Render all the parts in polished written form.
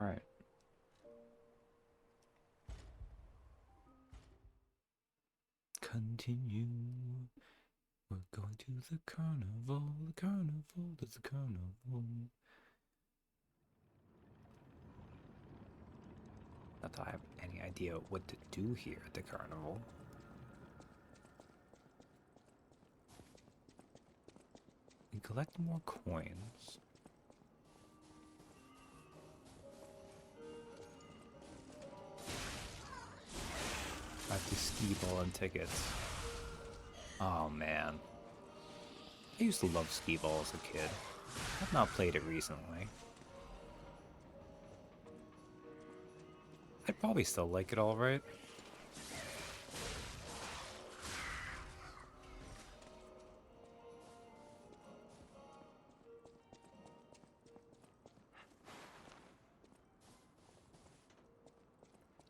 Alright. Continue. We're going to the carnival, there's a carnival. Not that I have any idea what to do here at the carnival. We collect more coins. I have to ski ball and tickets. Oh man. I used to love skee ball as a kid. I've not played it recently. I'd probably still like it alright.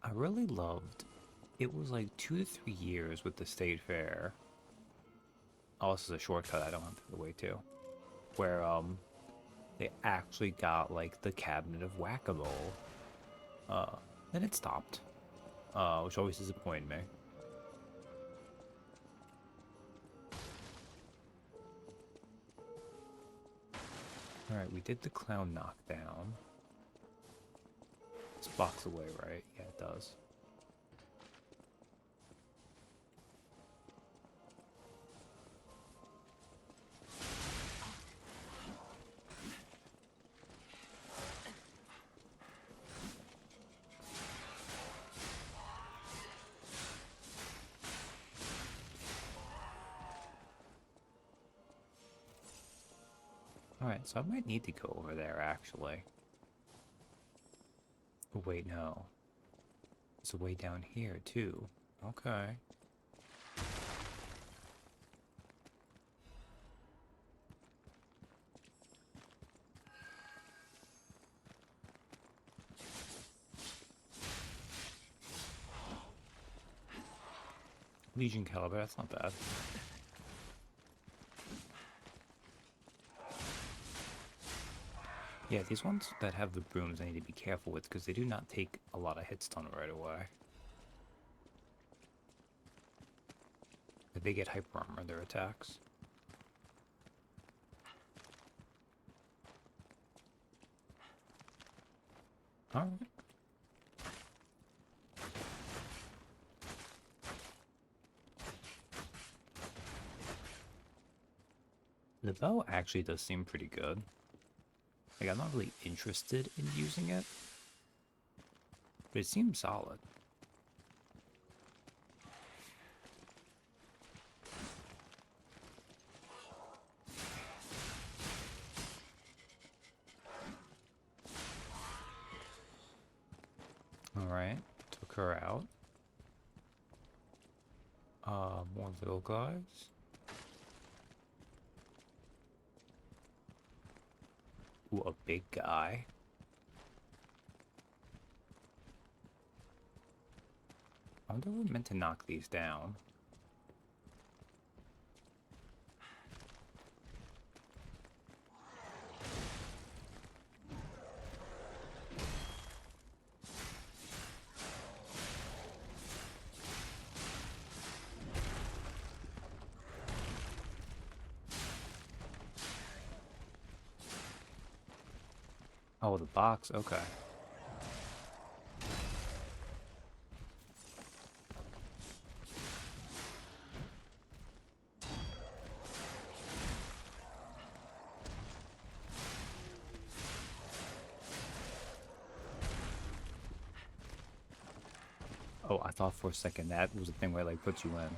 I really loved, it was like 2 to 3 years with the state fair. Oh, this is a shortcut I don't have to go way to. Where, they actually got, like, the cabinet of whack-a-mole. Then it stopped. Which always disappointed me. Alright, we did the clown knockdown. This box away, right? Yeah, it does. Alright, so I might need to go over there, actually. Oh, wait, no. There's a way down here, too. Okay. Legion caliber, that's not bad. Yeah, these ones that have the brooms I need to be careful with because they do not take a lot of hit stun right away. If they get hyper armor, their attacks. Alright. The bow actually does seem pretty good. Like, I'm not really interested in using it, but it seems solid. Alright, took her out. More little guys. Ooh, a big guy. I wonder if we're meant to knock these down. Oh, the box, okay. Oh, I thought for a second that was the thing where it, like, puts you in.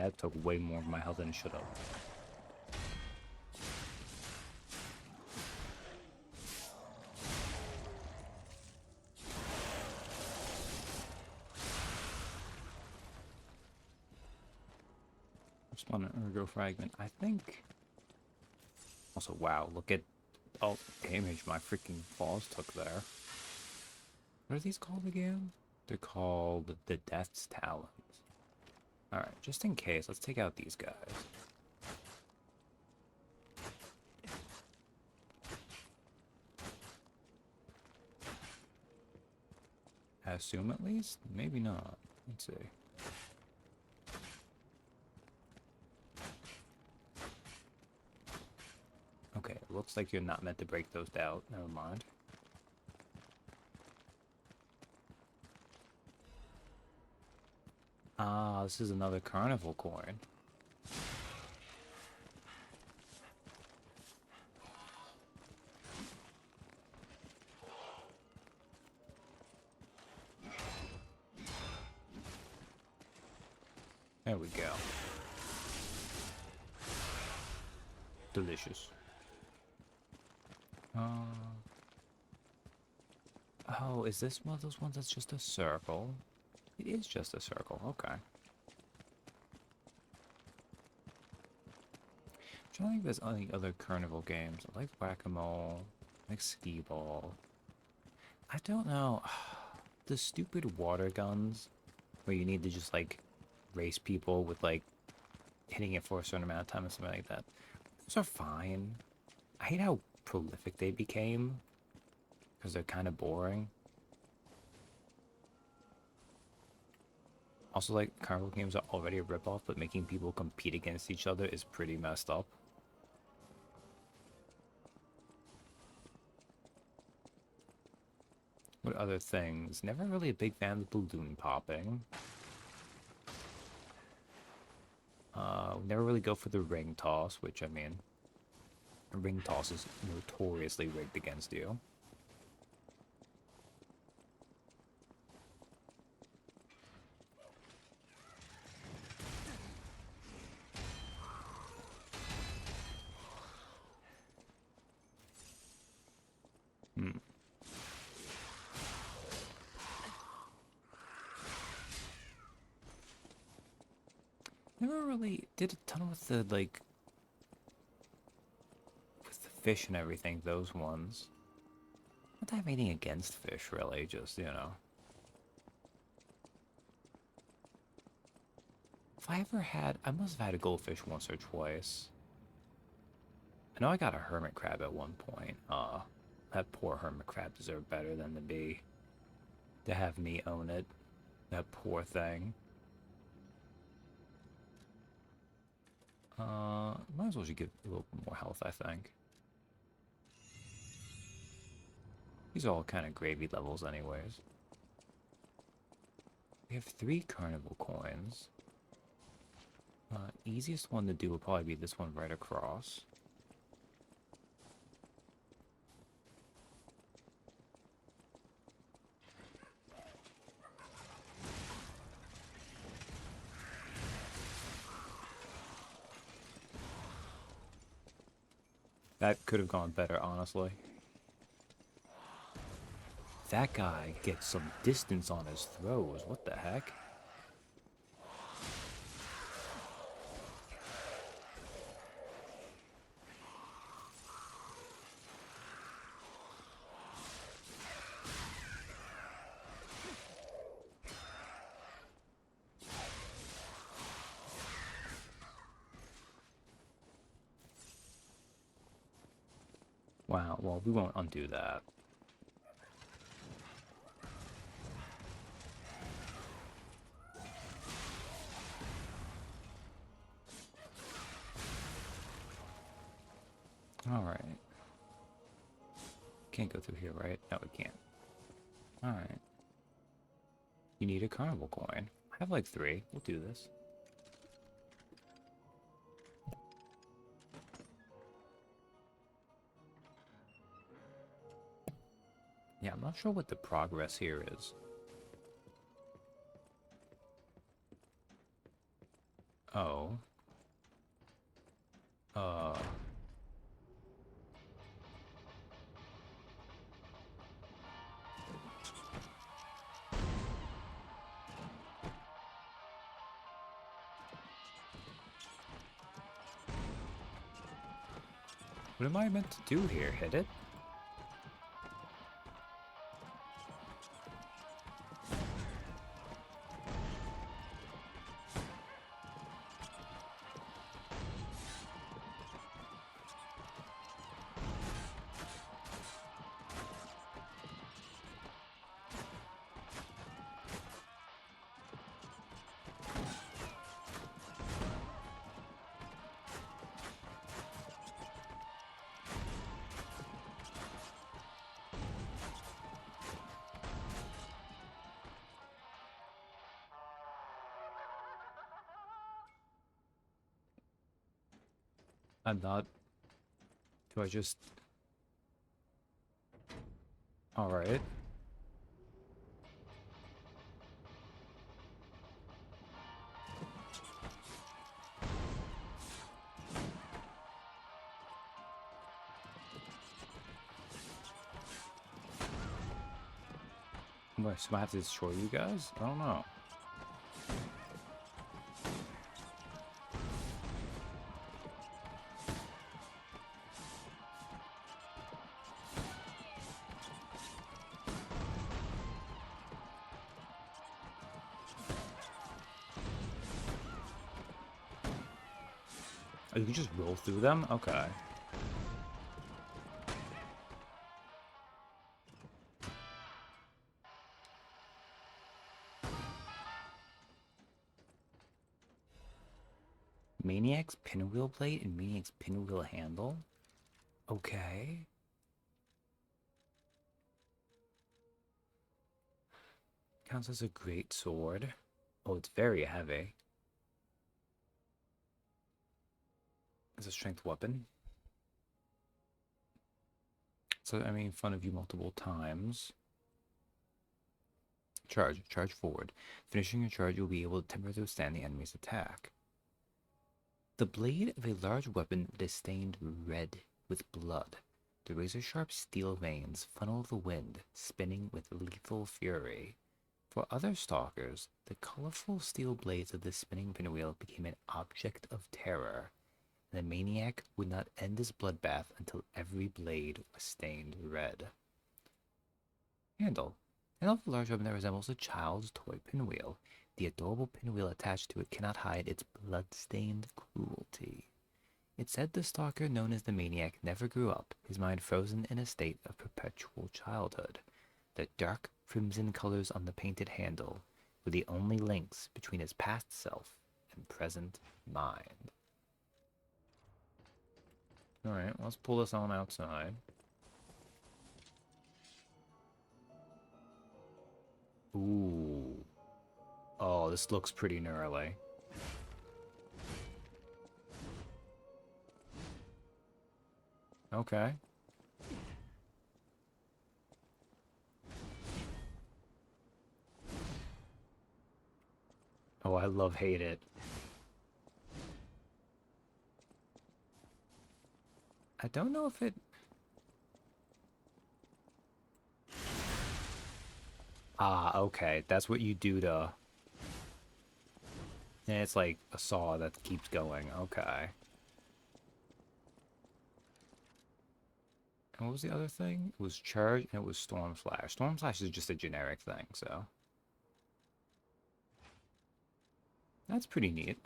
that took way more of my health than it should have. Spawn an ergo fragment. I think. Also, wow, look at all the damage my freaking claws took there. What are these called again? They're called the Death's Talons. Alright, just in case, let's take out these guys. I assume at least? Maybe not. Let's see. Okay, it looks like you're not meant to break those down. Never mind. Ah, this is another Carnival coin. There we go. Delicious. Oh, is this one of those ones that's just a circle? It is just a circle, okay. I'm trying to think if there's any other Carnival games. I like Whack-A-Mole, I like Skee-Ball. I don't know. The stupid water guns, where you need to just, like, race people with, like, hitting it for a certain amount of time or something like that. Those are fine. I hate how prolific they became, because they're kind of boring. Also, like, Carnival games are already a ripoff, but making people compete against each other is pretty messed up. What other things? Never really a big fan of balloon popping. Never really go for the ring toss, which, I mean, a ring toss is notoriously rigged against you. Never really did a ton with the, like, with the fish and everything, those ones. Not that I have anything against fish, really, just, you know. If I ever had, I must have had a goldfish once or twice. I know I got a hermit crab at one point. That poor hermit crab deserved better than to have me own it. That poor thing. Might as well just give a little more health, I think. These are all kind of gravy levels anyways. We have 3 Carnival coins. Easiest one to do will probably be this one right across. That could have gone better, honestly. That guy gets some distance on his throws. What the heck? Wow, well, we won't undo that. Alright. Can't go through here, right? No, we can't. Alright. You need a Carnival coin. I have like 3. We'll do this. Yeah, I'm not sure what the progress here is. Oh. Uh. What am I meant to do here? Hit it? I'm not. Do I just... Alright. So I have to destroy you guys? I don't know. Oh, you can just roll through them? Okay. Maniac's pinwheel plate and Maniac's pinwheel handle? Okay. Counts as a great sword. Oh, it's very heavy. It's a strength weapon. So, I mean, in front of you multiple times. Charge. Charge forward. Finishing your charge, you'll be able to temporarily withstand the enemy's attack. The blade of a large weapon that is stained red with blood. The razor-sharp steel veins funnel the wind, spinning with lethal fury. For other stalkers, the colorful steel blades of the spinning pinwheel became an object of terror. The maniac would not end his bloodbath until every blade was stained red. Handle. Handle of a large weapon that resembles a child's toy pinwheel. The adorable pinwheel attached to it cannot hide its blood-stained cruelty. It said the stalker known as the maniac never grew up, his mind frozen in a state of perpetual childhood. The dark crimson colors on the painted handle were the only links between his past self and present mind. Alright, let's pull this on outside. Ooh. Oh, this looks pretty gnarly. Okay. Oh, I love hate it. I don't know if it... Ah, okay. That's what you do to... And it's like a saw that keeps going. Okay. And what was the other thing? It was charge and it was storm slash. Storm slash is just a generic thing, so... That's pretty neat.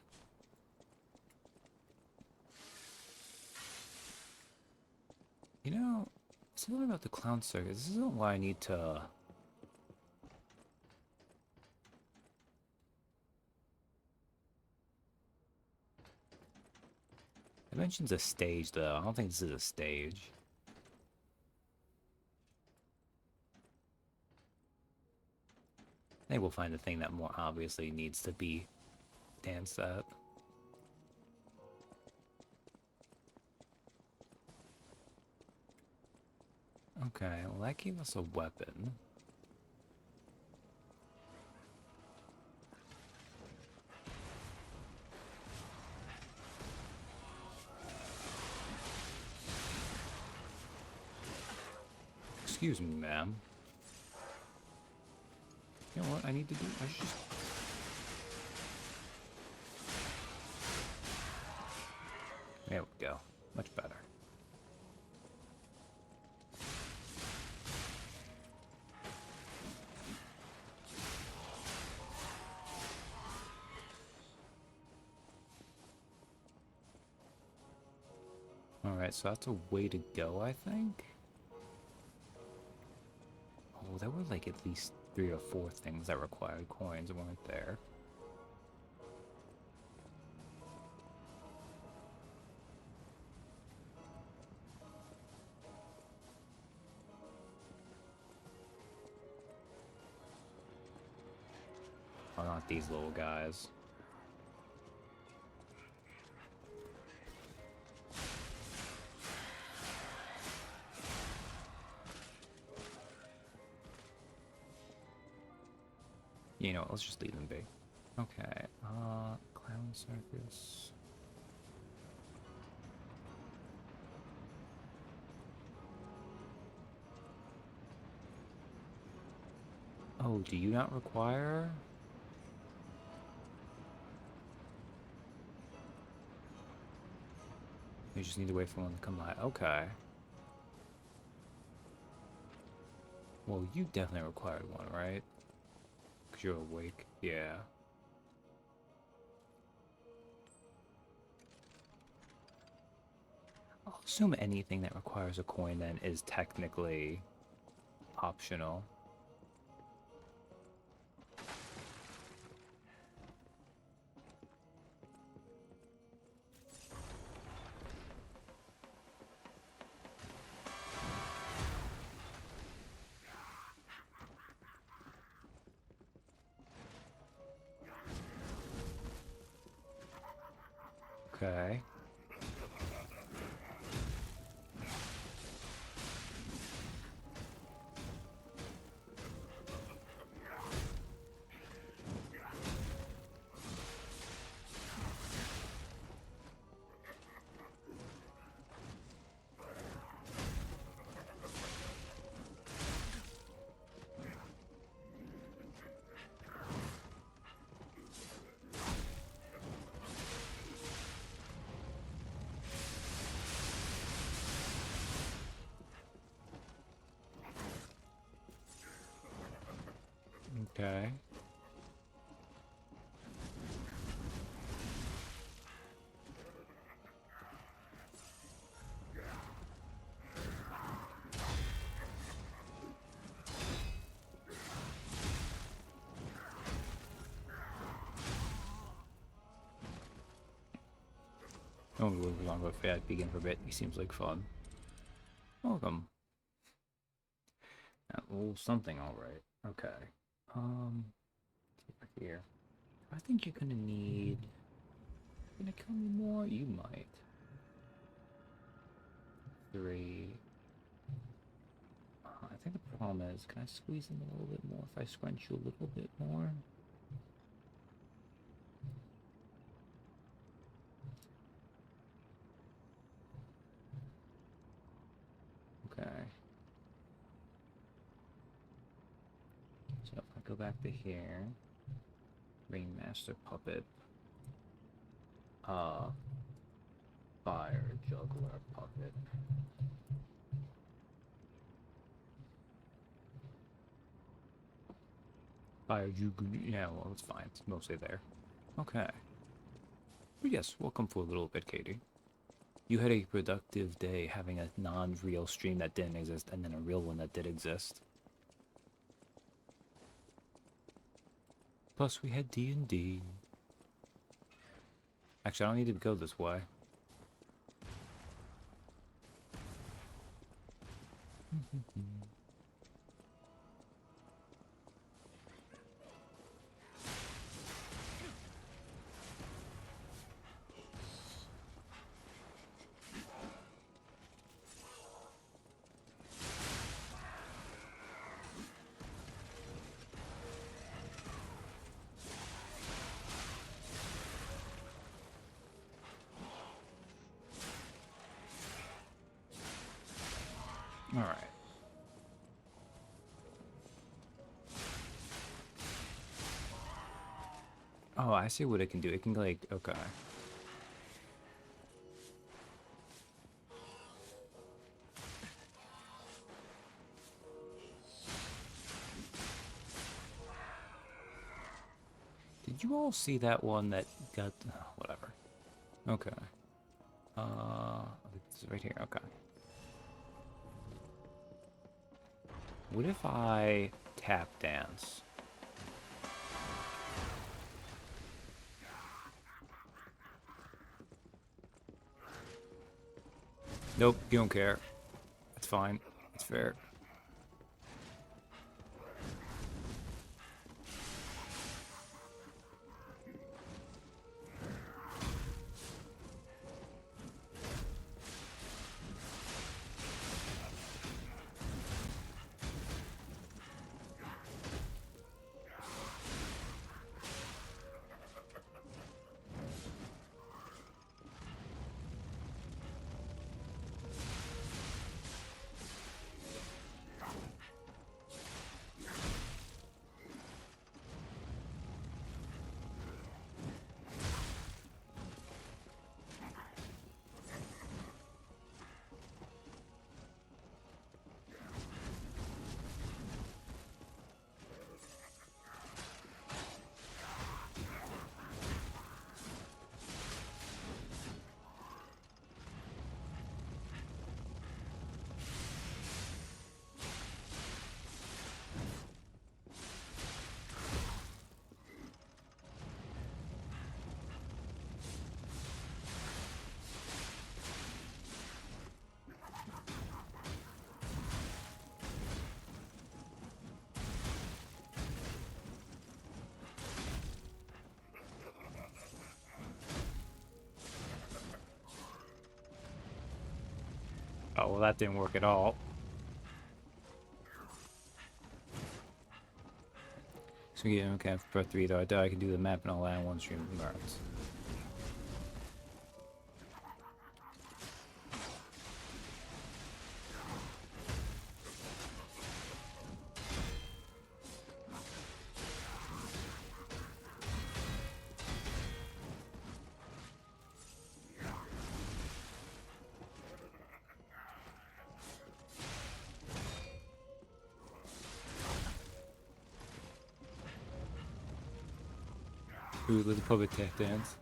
You know, something about the clown circus. This isn't why I need to... It mentions a stage, though. I don't think this is a stage. I think we'll find the thing that more obviously needs to be danced at. Okay, well that gave us a weapon. Excuse me, ma'am. You know what I need to do? I should just... There we go. Much better. Alright, so that's a way to go, I think? Oh, there were like at least 3 or 4 things that required coins, weren't there? Oh, not these little guys. You know what, let's just leave them be. Okay, clown circus. Oh, do you not require? You just need to wait for one to come by. Okay. Well, you definitely required one, right? Because you're awake. Yeah. I'll assume anything that requires a coin then is technically optional. Okay. Okay. Oh, we'll move on with Fat Vegan for a bit. He seems like fun. Welcome. Oh, something alright. Okay. Here. I think you're gonna need... Gonna kill me more? You might. 3. I think the problem is, can I squeeze in a little bit more if I scrunch you a little bit more? Okay. So if I go back to here, Ringmaster Puppet, Fire Juggler Puppet. Fire Juggler, yeah, well, it's fine. It's mostly there. Okay. But yes, welcome for a little bit, Katie. You had a productive day having a non-real stream that didn't exist and then a real one that did exist. Plus, we had D&D. Actually, I don't need to go this way. Alright. Oh, I see what it can do. It can like, okay. Did you all see that one that got, whatever. Okay. It's right here. Okay. What if I tap dance? Nope, you don't care. It's fine. It's fair. Oh, well, that didn't work at all. So yeah, okay, for 3 though, I can do the map and all that in one stream of cards. Ooh, let the public tap dance.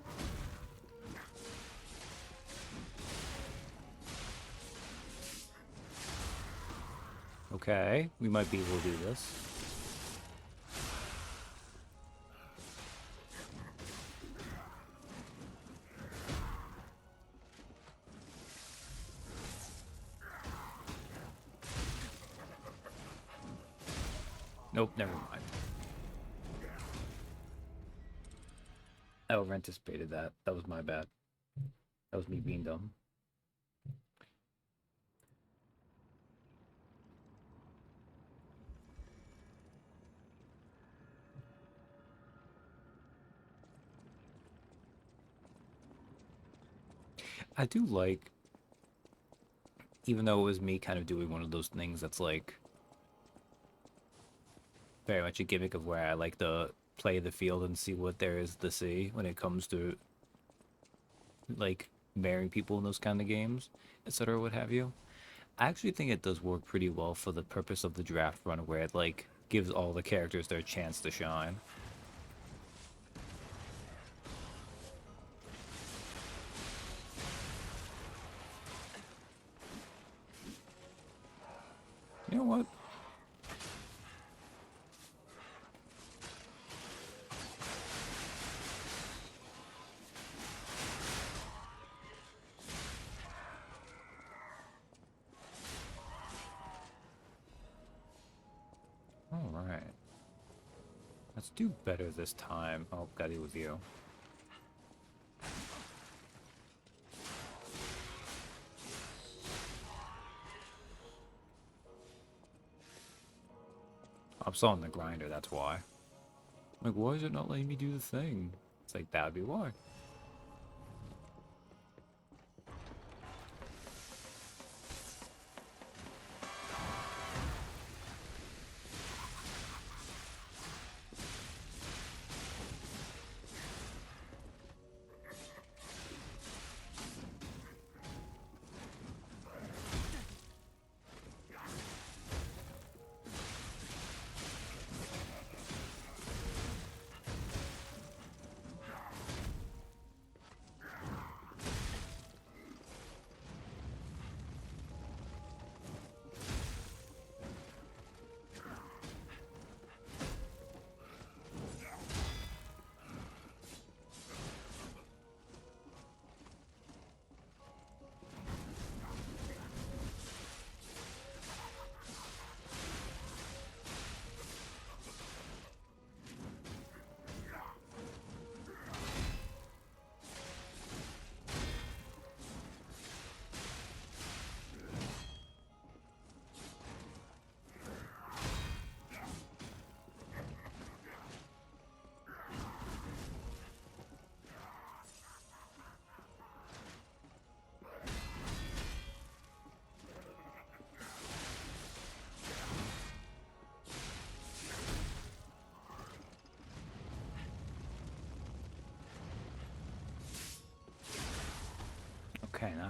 Okay, we might be able to do this. Nope, never mind. I over anticipated that. That was my bad. That was me being dumb. I do like, even though it was me kind of doing one of those things that's like very much a gimmick of where I like to play the field and see what there is to see when it comes to like marrying people in those kind of games, etc. What have you. I actually think it does work pretty well for the purpose of the draft run, where it like gives all the characters their chance to shine. You know what? All right. Let's do better this time. Oh, got it with you. I'm still on the grinder, that's why. Like, why is it not letting me do the thing? It's like, that would be why.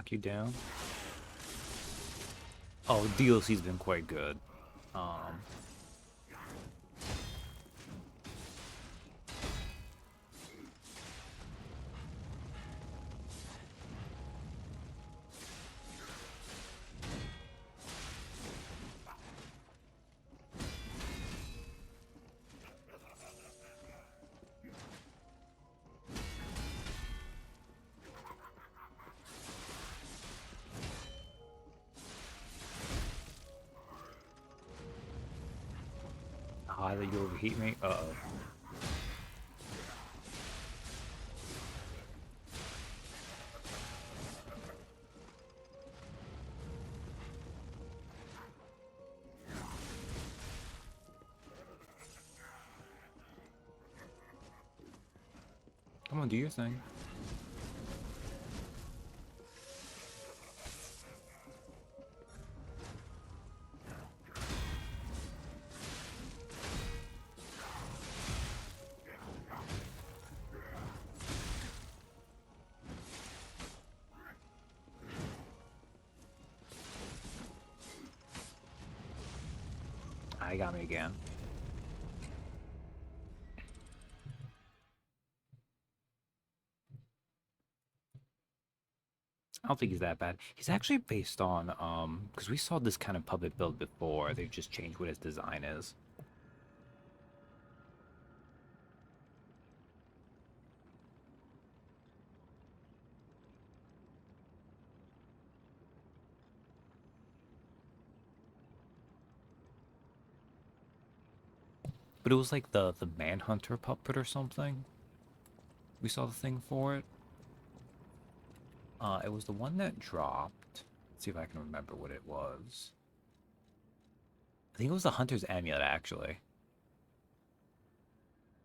knock you down. Oh, DLC's been quite good. Um, Hi, that you overheat me. Uh-oh. Come on, do your thing. I got me again. I don't think he's that bad. He's actually based on, because we saw this kind of puppet build before. They've just changed what his design is. But it was like the Manhunter puppet or something. We saw the thing for it. It was the one that dropped. Let's see if I can remember what it was. I think it was the Hunter's Amulet, actually.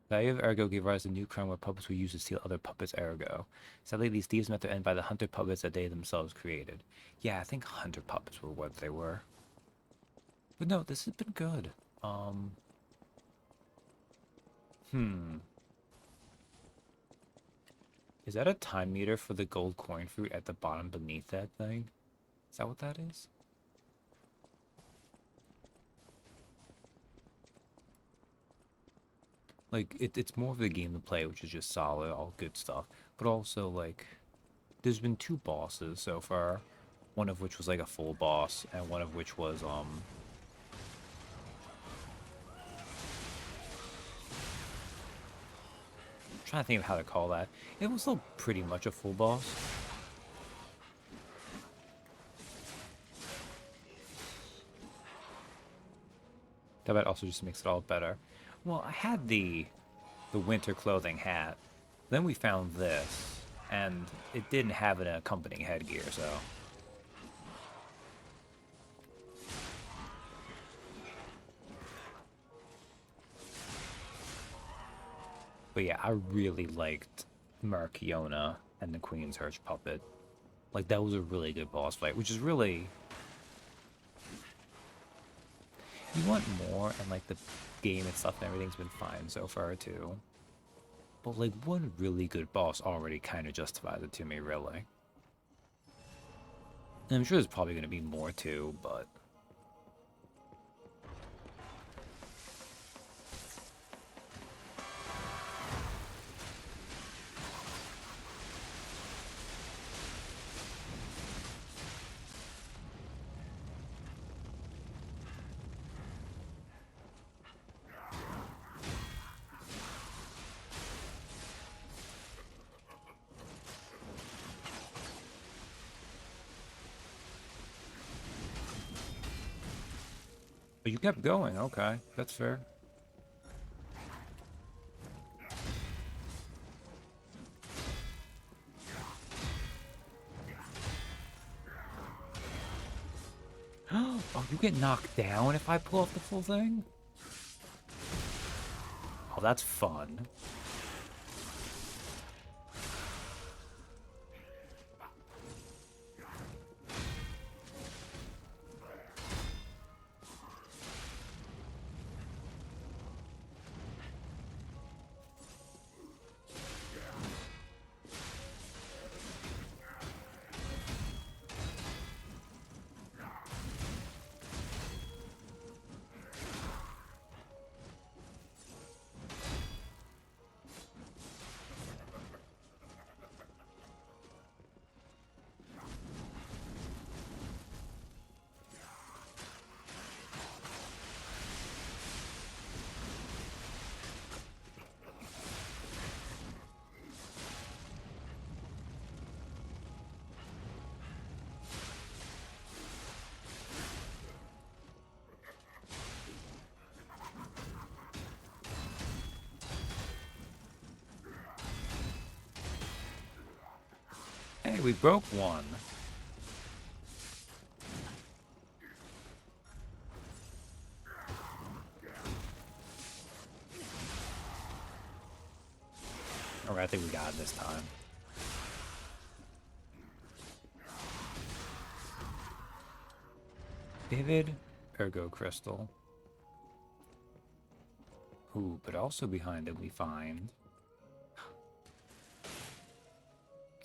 Value of Ergo gave rise to a new crown where puppets were used to steal other puppets' Ergo. Sadly, these thieves met their end by the Hunter puppets that they themselves created. Yeah, I think Hunter puppets were what they were. But no, this has been good. Um, hmm. Is that a time meter for the gold coin fruit at the bottom beneath that thing? Is that what that is? Like, it's more of the game to play, which is just solid, all good stuff. But also, like, there's been two bosses so far. One of which was like a full boss, and one of which was, I'm trying to think of how to call that. It was still pretty much a full boss. That also just makes it all better. Well, I had the winter clothing hat. Then we found this, and it didn't have an accompanying headgear, so. But yeah, I really liked Markiona and the Queen's Hirsch puppet. Like, that was a really good boss fight, which is really. You want more, and like the game and stuff and everything's been fine so far, too. But like, one really good boss already kind of justifies it to me, really. And I'm sure there's probably going to be more, too, but. But you kept going, okay. That's fair. Oh, you get knocked down if I pull off the full thing? Oh, that's fun. Hey, we broke one. Alright, I think we got it this time. Vivid Ergo Crystal. Ooh, but also behind it we find...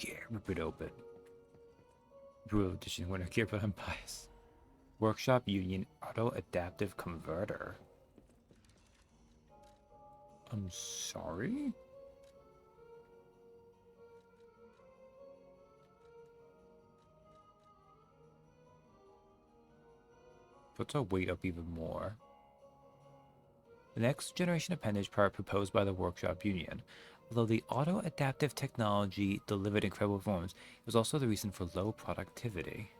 Yeah, rip it open. Brew Edition winner gear for Empires. Workshop Union Auto Adaptive Converter. I'm sorry? Puts our weight up even more. The next generation appendage part proposed by the Workshop Union. Although the auto-adaptive technology delivered incredible performance, it was also the reason for low productivity.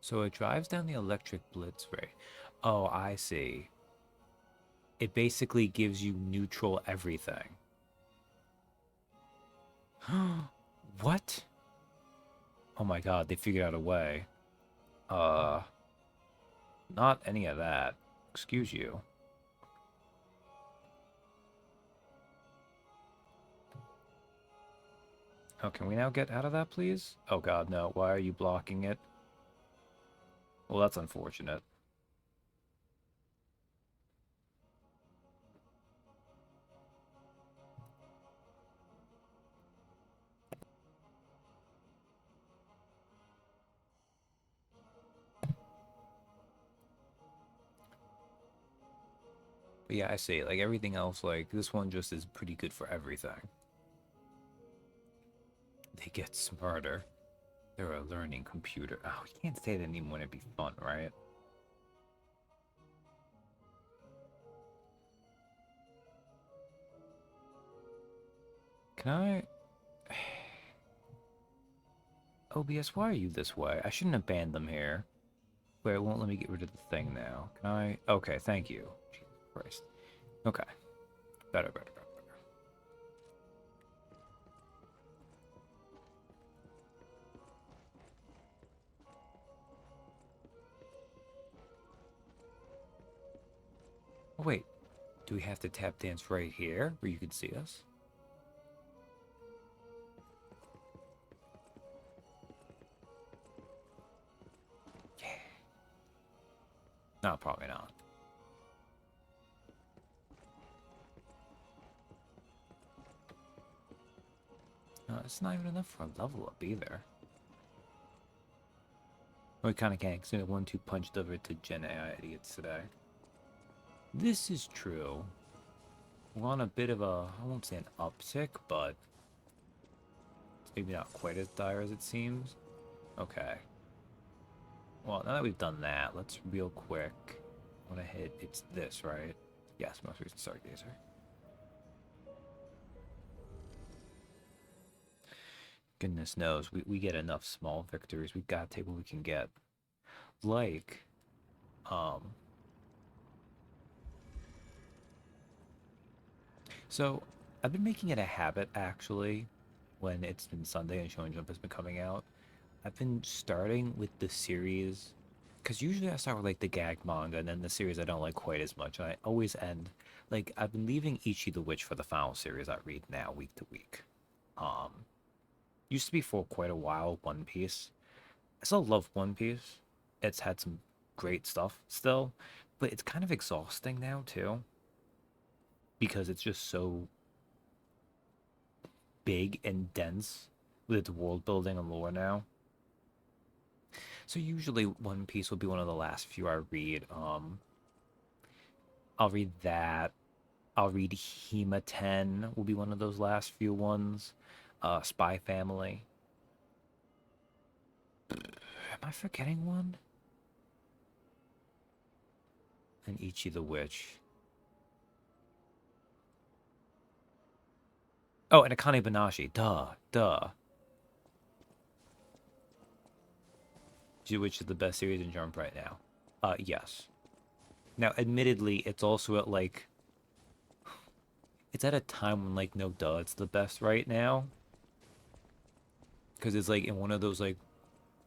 So it drives down the electric blitz rate. Oh, I see. It basically gives you neutral everything. What? Oh my god, they figured out a way. Not any of that. Excuse you. Oh, can we now get out of that, please? Oh god, no. Why are you blocking it? Well, that's unfortunate. But yeah, I see. Like, everything else, like, this one just is pretty good for everything. They get smarter. They're a learning computer. Oh, you can't say that anymore. It'd be fun, right? Can I... OBS, why are you this way? I shouldn't have banned them here. Wait, it won't let me get rid of the thing now. Can I... Okay, thank you. Jesus Christ. Okay. Better, better, better. Oh, wait. Do we have to tap dance right here where you can see us? Yeah. No, probably not. No, it's not even enough for a level up either. We kind of can't consider 1-2 punched over to Gen AI idiots today. This is true. We're on a bit of a, I won't say an uptick, but it's maybe not quite as dire as it seems. Okay. Well, now that we've done that, let's real quick. I want to hit, it's this, right? Yes, most recent Stargazer. Goodness knows, we get enough small victories. We've got to take what we can get. Like, um... So, I've been making it a habit, actually, when it's been Sunday and Shonen Jump has been coming out. I've been starting with the series, because usually I start with, like, the gag manga, and then the series I don't like quite as much, and I always end, like, I've been leaving Ichi the Witch for the final series I read now, week to week. Um, Used to be for quite a while, One Piece. I still love One Piece. It's had some great stuff still, but it's kind of exhausting now, too, because it's just so big and dense with its world building and lore now. So usually One Piece will be one of the last few I read. I'll read that. I'll read Hema 10 will be one of those last few ones. Spy Family. Am I forgetting one? And Ichi the Witch. Oh, and Akane Banashi. Duh. Duh. Which is the best series in Jump right now. Yes. Now, admittedly, it's also at, like... It's at a time when, like, no duh, it's the best right now. because it's like in one of those like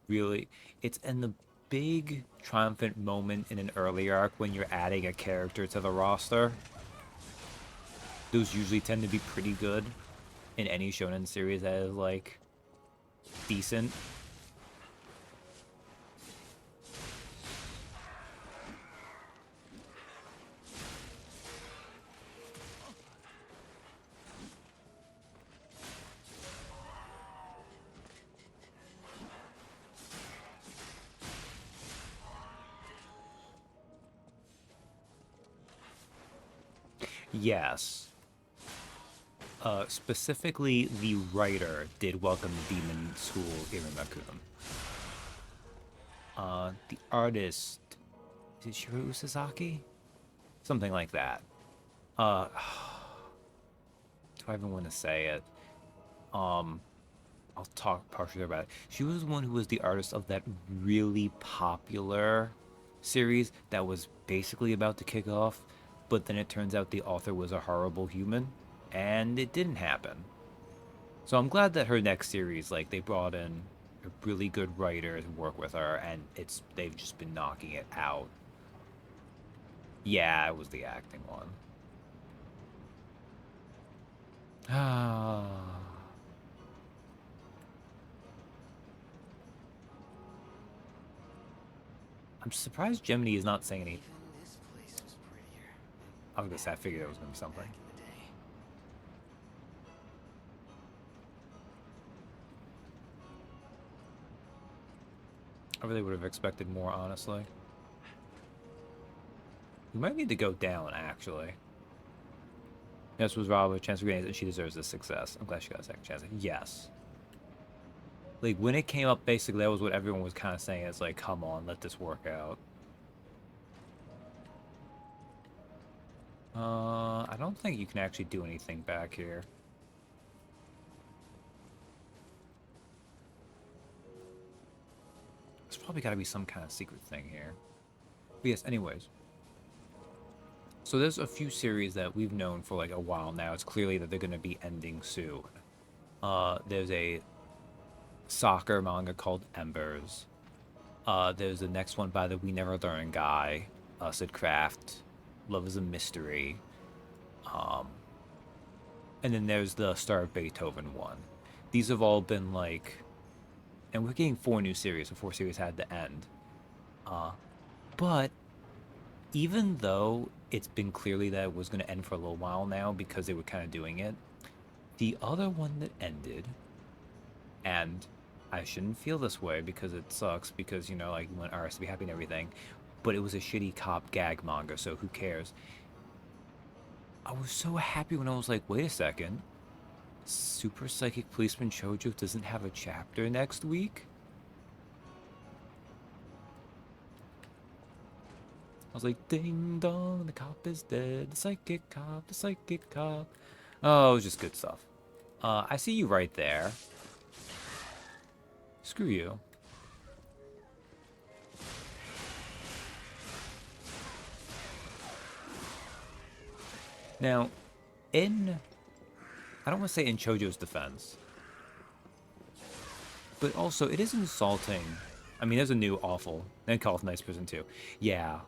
really, it's in the big triumphant moment in an early arc when you're adding a character to the roster. Those usually tend to be pretty good in any shonen series that is like decent. Yes. Specifically, the writer did welcome the Demon School Irimakun. The artist, is it Shiro Sasaki? Something like that. Uh, do I even want to say it? Um, I'll talk partially about it. She was the one who was the artist of that really popular series that was basically about to kick off, but then it turns out the author was a horrible human, and it didn't happen. So I'm glad that her next series, like they brought in a really good writer to work with her, and they've just been knocking it out. Yeah, it was the acting one. Ah, I'm surprised Gemini is not saying anything. Even this place was prettier I was gonna say I figured it was gonna be back something. in the day. I really would have expected more, honestly. We might need to go down, actually. This was robbed with a chance for grenades, and she deserves this success. I'm glad she got a second chance. Yes. Like, when it came up, basically, that was what everyone was kind of saying. It's like, come on, let this work out. I don't think you can actually do anything back here. There's probably got to be some kind of secret thing here. But yes, anyways. So there's a few series that we've known for like a while now. It's clearly that they're going to be ending soon. There's a soccer manga called Embers. There's the next one by the We Never Learn guy, Sid Craft. Love is a Mystery. Um, and then there's the Star of Beethoven one. These have all been like, and we're getting 4 new series, so 4 series had to end. Uh, but even though it's been clearly that it was going to end for a little while now because they were kind of doing it, the other one that ended, and I shouldn't feel this way because it sucks because, you know, like you want RS to be happy and everything, but it was a shitty cop gag manga, so who cares? I was so happy when I was like, wait a second, Super Psychic Policeman Shoujo doesn't have a chapter next week? I was like, ding dong, the cop is dead, the psychic cop, the psychic cop. Oh, it was just good stuff. I see you right there. Screw you. Now, in, I don't want to say in Chojo's defense, but also it is insulting. I mean, there's a new awful, then call it Nice Prison too. Yeah,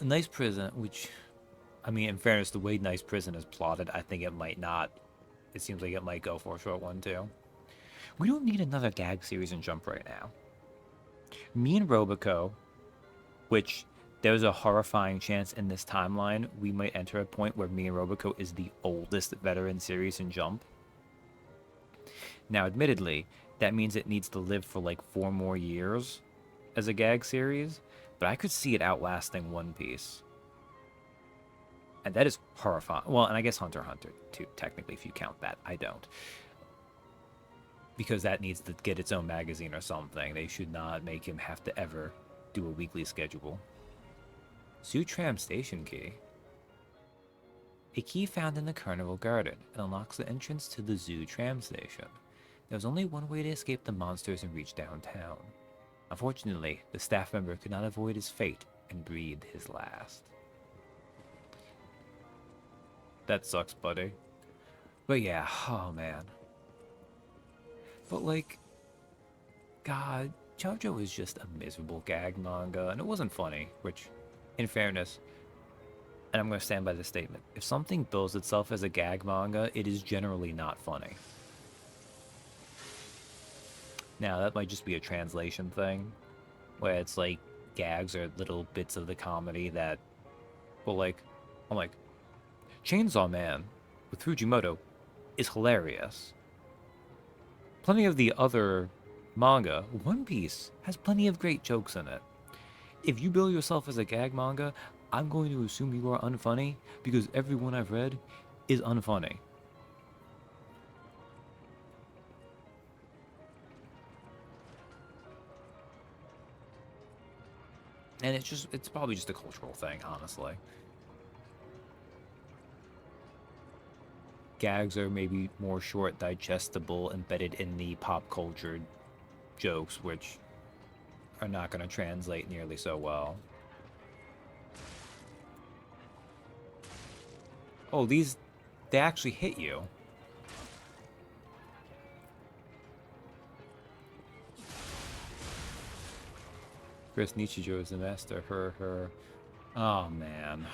a Nice Prison, which, I mean, in fairness, the way Nice Prison is plotted, I think it might not. It seems like it might go for a short one too. We don't need another gag series in Jump right now. Me and Robico, which there's a horrifying chance in this timeline we might enter a point where Me and Robico is the oldest veteran series in Jump. Now, admittedly, that means it needs to live for like 4 more years as a gag series, but I could see it outlasting One Piece. And that is horrifying. Well, and I guess Hunter x Hunter, too, technically, if you count that. I don't. Because that needs to get its own magazine or something. They should not make him have to ever do a weekly schedule. Zoo Tram Station Key. A key found in the Carnival Garden. It unlocks the entrance to the Zoo Tram Station. There's only one way to escape the monsters and reach downtown. Unfortunately, the staff member could not avoid his fate and breathed his last. That sucks, buddy. But yeah, oh man. But like, God, JoJo is just a miserable gag manga, and it wasn't funny. Which, in fairness, and I'm going to stand by this statement, if something bills itself as a gag manga, it is generally not funny. Now, that might just be a translation thing, where it's like gags are little bits of the comedy that, well, like, I'm like, Chainsaw Man with Fujimoto is hilarious. Plenty of the other manga, One Piece, has plenty of great jokes in it. If you bill yourself as a gag manga, I'm going to assume you are unfunny because everyone I've read is unfunny. And it's probably just a cultural thing, honestly. Gags are maybe more short, digestible, embedded in the pop culture jokes, which are not going to translate nearly so well. Oh, they actually hit you. Chris Nichijou is the master. Her. Oh, man.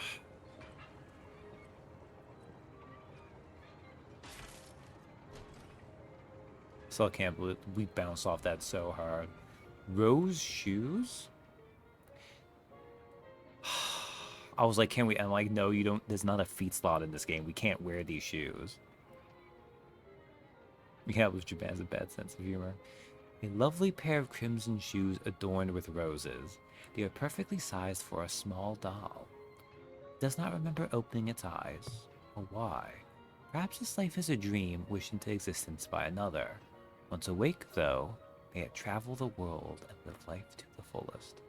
Still can't believe we bounced off that so hard. Rose shoes? I was like, can we? I'm like, no, you don't. There's not a feet slot in this game. We can't wear these shoes. We can't lose Japan's a bad sense of humor. A lovely pair of crimson shoes adorned with roses. They are perfectly sized for a small doll. Does not remember opening its eyes. Or why? Perhaps this life is a dream wished into existence by another. Once awake, though, may it travel the world and live life to the fullest.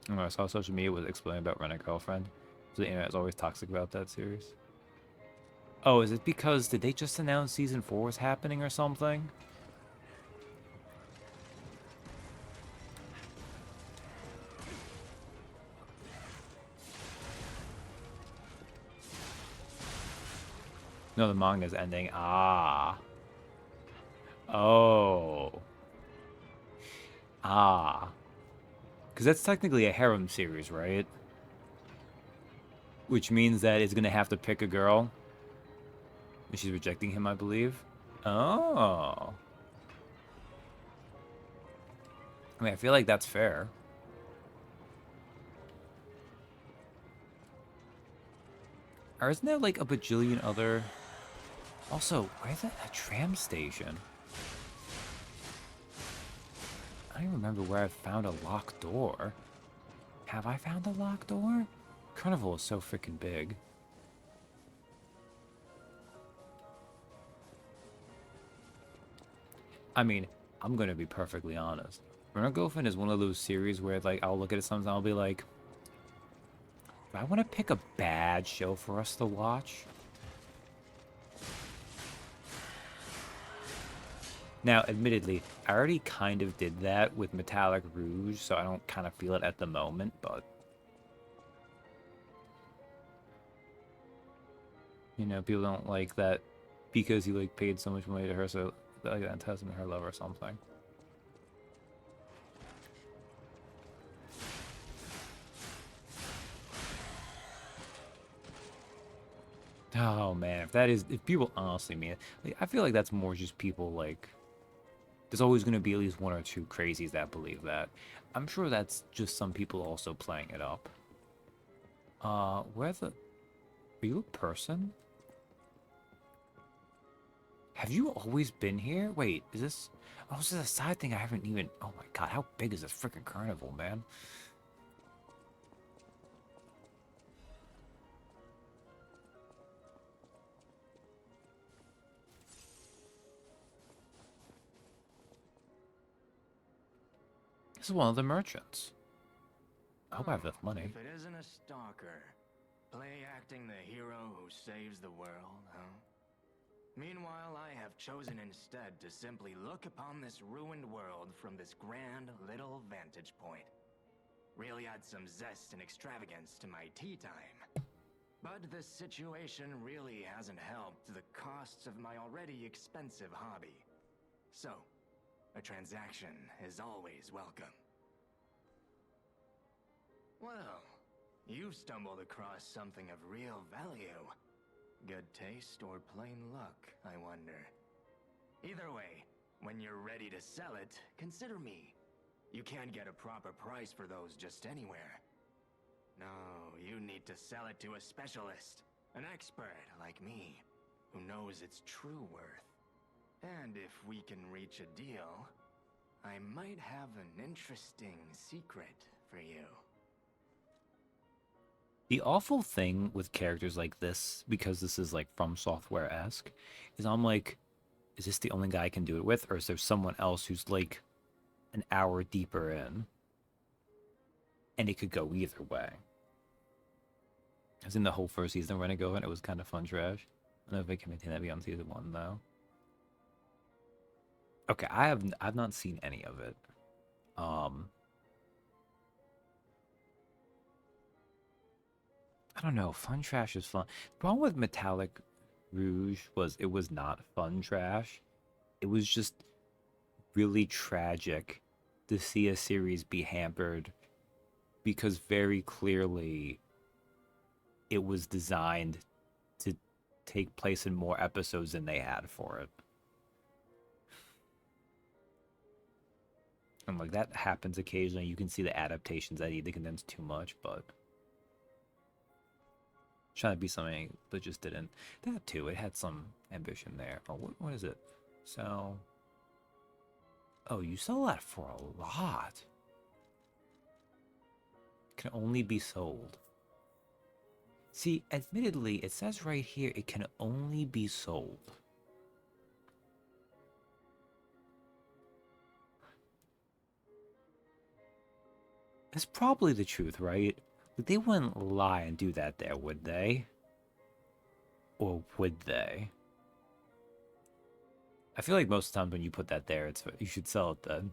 I saw social media was explaining about Rent a Girlfriend. So the internet is always toxic about that series. Oh, is it because did they just announce season 4 was happening or something? No, the manga's ending. Ah. Oh. Ah. Because that's technically a harem series, right? Which means that it's going to have to pick a girl. And she's rejecting him, I believe. Oh. I mean, I feel like that's fair. Or isn't there like a bajillion other... Also, where's a tram station? I don't even remember where I found a locked door. Have I found a locked door? Carnival is so freaking big. I mean, I'm gonna be perfectly honest. Rent a Girlfriend is one of those series where like I'll look at it sometimes and I'll be like, do I want to pick a bad show for us to watch? Now, admittedly, I already kind of did that with Metallic Rouge, so I don't kind of feel it at the moment, but... You know, people don't like that because he, like, paid so much money to her, so, like, that ties him to her love or something. Oh, man, if people honestly mean it, like, I feel like that's more just people, like... There's always going to be at least one or two crazies that believe that. I'm sure that's just some people also playing it up. Where the... Are you a person? Have you always been here? Wait, is this... Oh, this is a side thing I haven't even... Oh my god, how big is this freaking carnival, man? This is one of the merchants. I hope I have enough money. If it isn't a stalker, play acting the hero who saves the world, huh? Meanwhile, I have chosen instead to simply look upon this ruined world from this grand little vantage point. Really add some zest and extravagance to my tea time. But this situation really hasn't helped the costs of my already expensive hobby. So, a transaction is always welcome. Well, you've stumbled across something of real value. Good taste or plain luck, I wonder. Either way, when you're ready to sell it, consider me. You can't get a proper price for those just anywhere. No, you need to sell it to a specialist, an expert like me, who knows its true worth. And if we can reach a deal, I might have an interesting secret for you. The awful thing with characters like this, because this is like From Software-esque, is I'm like, is this the only guy I can do it with, or is there someone else who's like an hour deeper in? And it could go either way. I was in the whole first season when I go, and it was kind of fun trash. I don't know if I can maintain that beyond season 1 though. Okay, I've not seen any of it. I don't know. Fun trash is fun. The problem with Metallic Rouge was it was not fun trash. It was just really tragic to see a series be hampered because very clearly it was designed to take place in more episodes than they had for it. And like that happens occasionally. You can see the adaptations that need to condense too much, but trying to be something that just didn't. That too, it had some ambition there. Oh, what is it? So, oh, you sell that for a lot. It can only be sold. See, admittedly, it says right here it can only be sold. That's probably the truth, right? But they wouldn't lie and do that there, would they? Or would they? I feel like most of the time when you put that there, it's you should sell it then.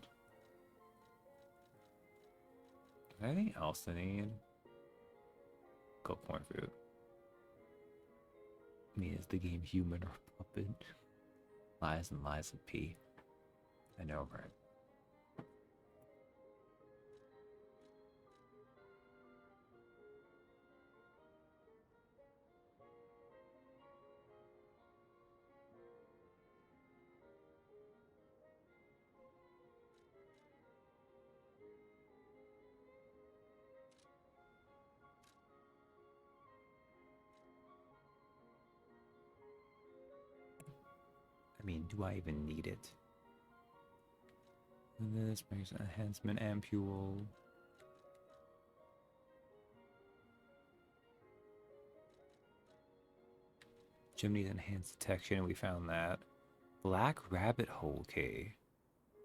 Anything else I need? Cook corn food. I mean, is the game human or puppet? Lies and lies and pee. I know, right? I mean, do I even need it? This brings enhancement ampule. Chimney's enhanced detection, we found that. Black rabbit hole key.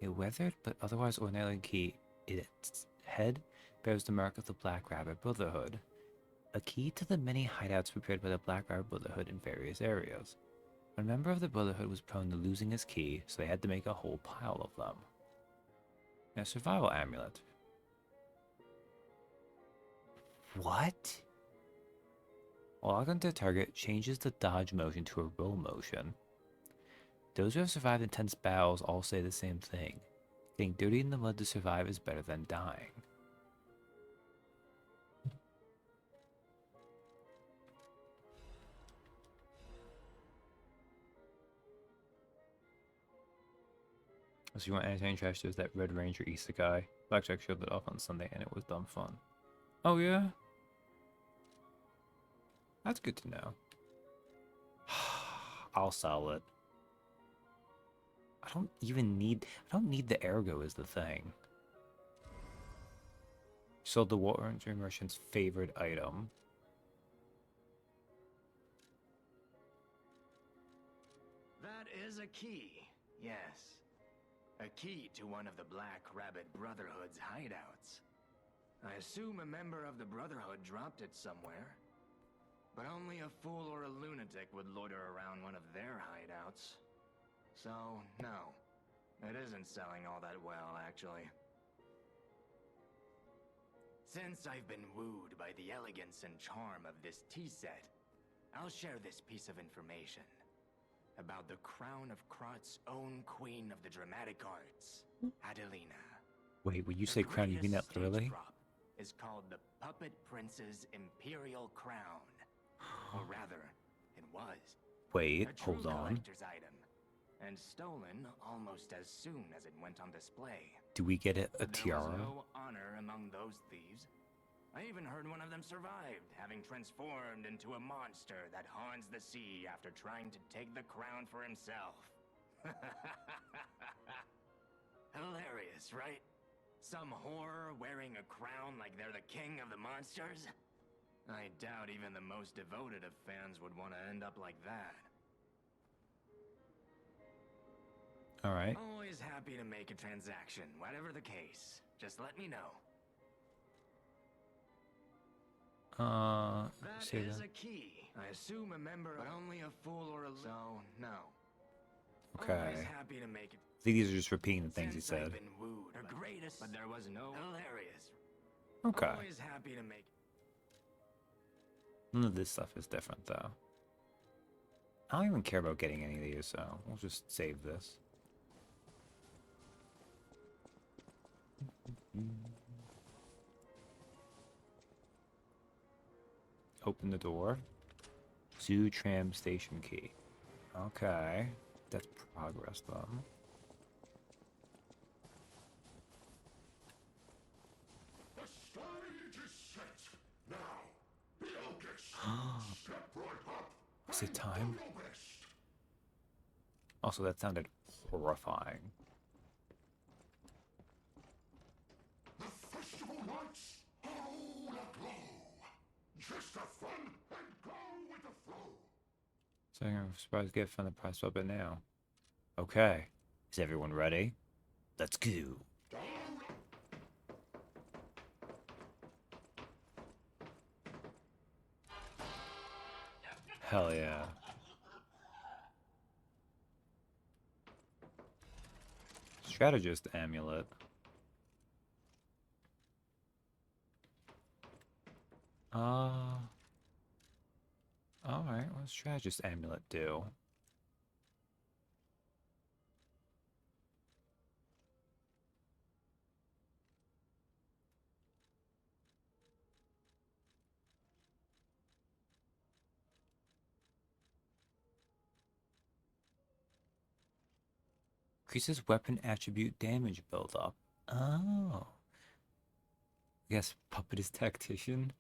A weathered but otherwise ordinary key. Its head bears the mark of the Black Rabbit Brotherhood. A key to the many hideouts prepared by the Black Rabbit Brotherhood in various areas. A member of the Brotherhood was prone to losing his key, so they had to make a whole pile of them. A survival amulet. What? Log onto the target changes the dodge motion to a roll motion. Those who have survived intense battles all say the same thing. Getting dirty in the mud to survive is better than dying. So you want anything trash, there's that Red Ranger Isekai. Blackjack showed that off on Sunday and it was dumb fun. Oh yeah? That's good to know. I'll sell it. I don't need the ergo is the thing. Sold the Warrior Merchant's favorite item. That is a key, yes. A key to one of the Black Rabbit Brotherhood's hideouts. I assume a member of the Brotherhood dropped it somewhere. But only a fool or a lunatic would loiter around one of their hideouts. So, no. It isn't selling all that well, actually. Since I've been wooed by the elegance and charm of this tea set, I'll share this piece of information about the crown of Krot's own queen of the dramatic arts, Adelina. Wait, when you Her say crown, you mean that greatest stage literally? prop is called the Puppet Prince's Imperial Crown. Or rather, it was. Wait, A true hold on. collector's item, and stolen almost as soon as it went on display. Do we get a There was tiara? no honor among those thieves. I even heard one of them survived, having transformed into a monster that haunts the sea after trying to take the crown for himself. Hilarious, right? Some horror wearing a crown like they're the king of the monsters? I doubt even the most devoted of fans would want to end up like that. Alright. Always happy to make a transaction, whatever the case. Just let me know. That Say is that. a key. I assume a member, but only a fool or a so no. Okay. Always happy to make it. I think these are just repeating the things he Since I've said. been wooed, her greatest, but there was no hilarious. Okay. Always happy to make. None of this stuff is different, though. I don't even care about getting any of these, so we'll just save this. Open the door. Zoo tram station key. Okay. That's progress, though. The stage is set. Now, the eldest. Step right up. Is it and time? do your best. Also, that sounded horrifying. The festival lights are all aglow. Just have fun and go with the flow. So I'm surprised to get from the price up it now. Okay. Is everyone ready? Let's go. Down. Hell yeah. Strategist amulet. Alright, what does strategist amulet do? Increases weapon attribute damage buildup. Oh. Yes, puppet is tactician.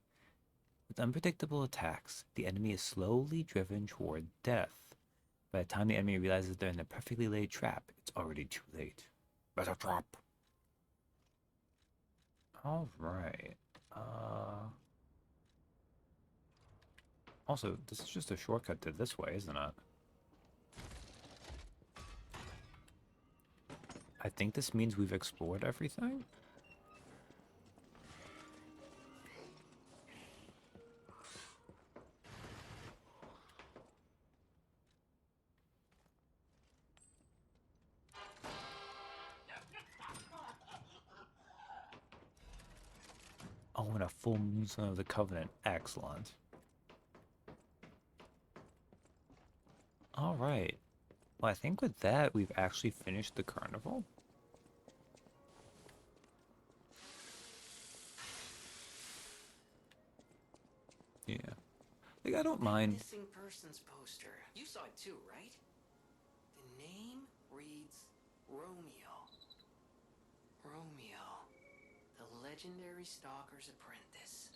With unpredictable attacks, the enemy is slowly driven toward death. By the time the enemy realizes they're in a perfectly laid trap, it's already too late. Better trap. Alright. Also, this is just a shortcut to this way, isn't it? I think this means we've explored everything. Oh, and a full moon son of the Covenant. Excellent. Alright. Well, I think with that, we've actually finished the carnival. Yeah. Like, I don't mind. Missing persons poster. You saw it too, right? The name reads Romeo. Romeo, the legendary stalker's apprentice.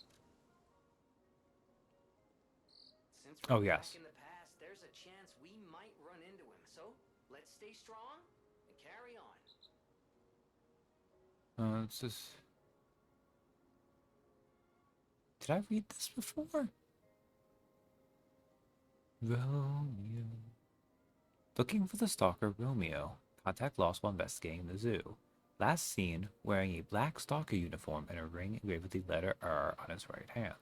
Since we're Oh, yes. back in the past, there's a chance we might run into him. So let's stay strong and carry on. It's just... Did I read this before? Romeo. Looking for the stalker Romeo. Contact lost while investigating the zoo. Last seen wearing a black stalker uniform and a ring engraved with the letter R on his right hand.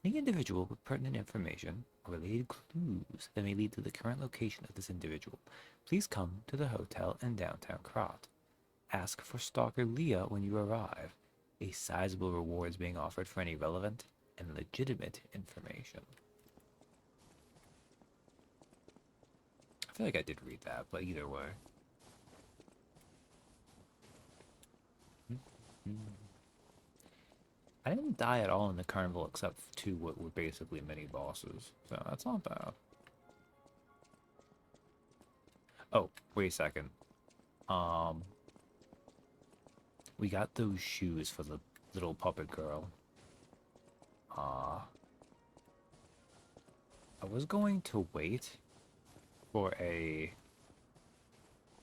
Any individual with pertinent information or related clues that may lead to the current location of this individual, please come to the hotel in downtown Krot. Ask for Stalker Leah when you arrive. A sizable reward is being offered for any relevant and legitimate information. feel like I did read that, but either way. I didn't die at all in the carnival except for two what were basically mini bosses, so that's not bad. Oh, wait a second. We got those shoes for the little puppet girl. I was going to wait for a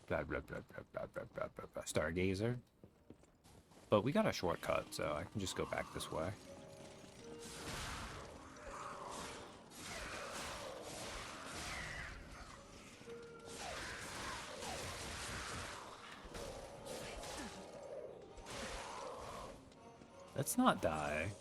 blah blah blah blah blah blah blah blah, blah stargazer, but we got a shortcut, so I can just go back this way. Let's not die.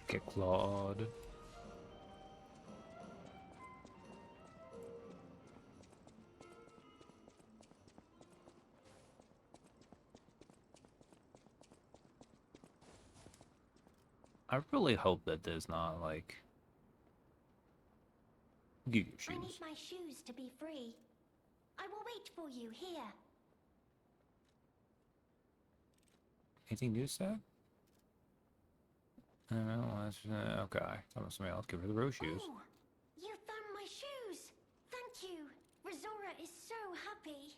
Get clawed. I really hope that there's not, like... Give your I need shoes. my shoes to be free. I will wait for you here. Anything new, Seth? Okay. That was somebody else. Give her the rose shoes. Oh, you found my shoes. Thank you. Rizora is so happy.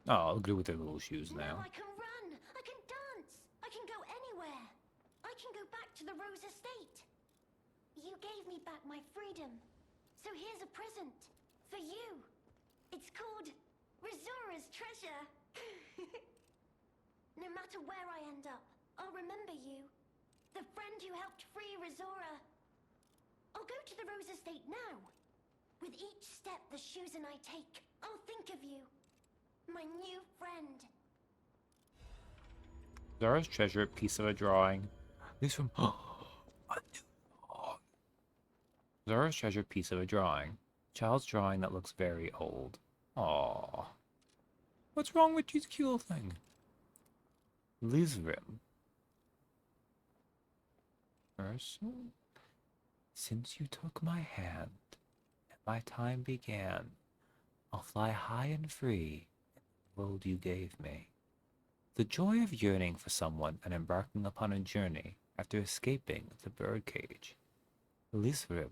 Oh, I'll go with their little shoes Now now. I can run. I can dance. I can go anywhere. I can go back to the Rose Estate. You gave me back my freedom. So here's a present for you. It's called Rizora's Treasure. No matter where I end up, I'll remember you. The friend who helped free Rizora. I'll go to the Rose Estate now. With each step the shoes and I take, I'll think of you. My new friend. Zara's treasure, piece of a drawing. These from a new dog. Zara's treasure, piece of a drawing. Child's drawing that looks very old. Aww. What's wrong with this cute thing? Lizrim. Person, since you took my hand and my time began, I'll fly high and free in the world you gave me. The joy of yearning for someone and embarking upon a journey after escaping the birdcage. Lizrim,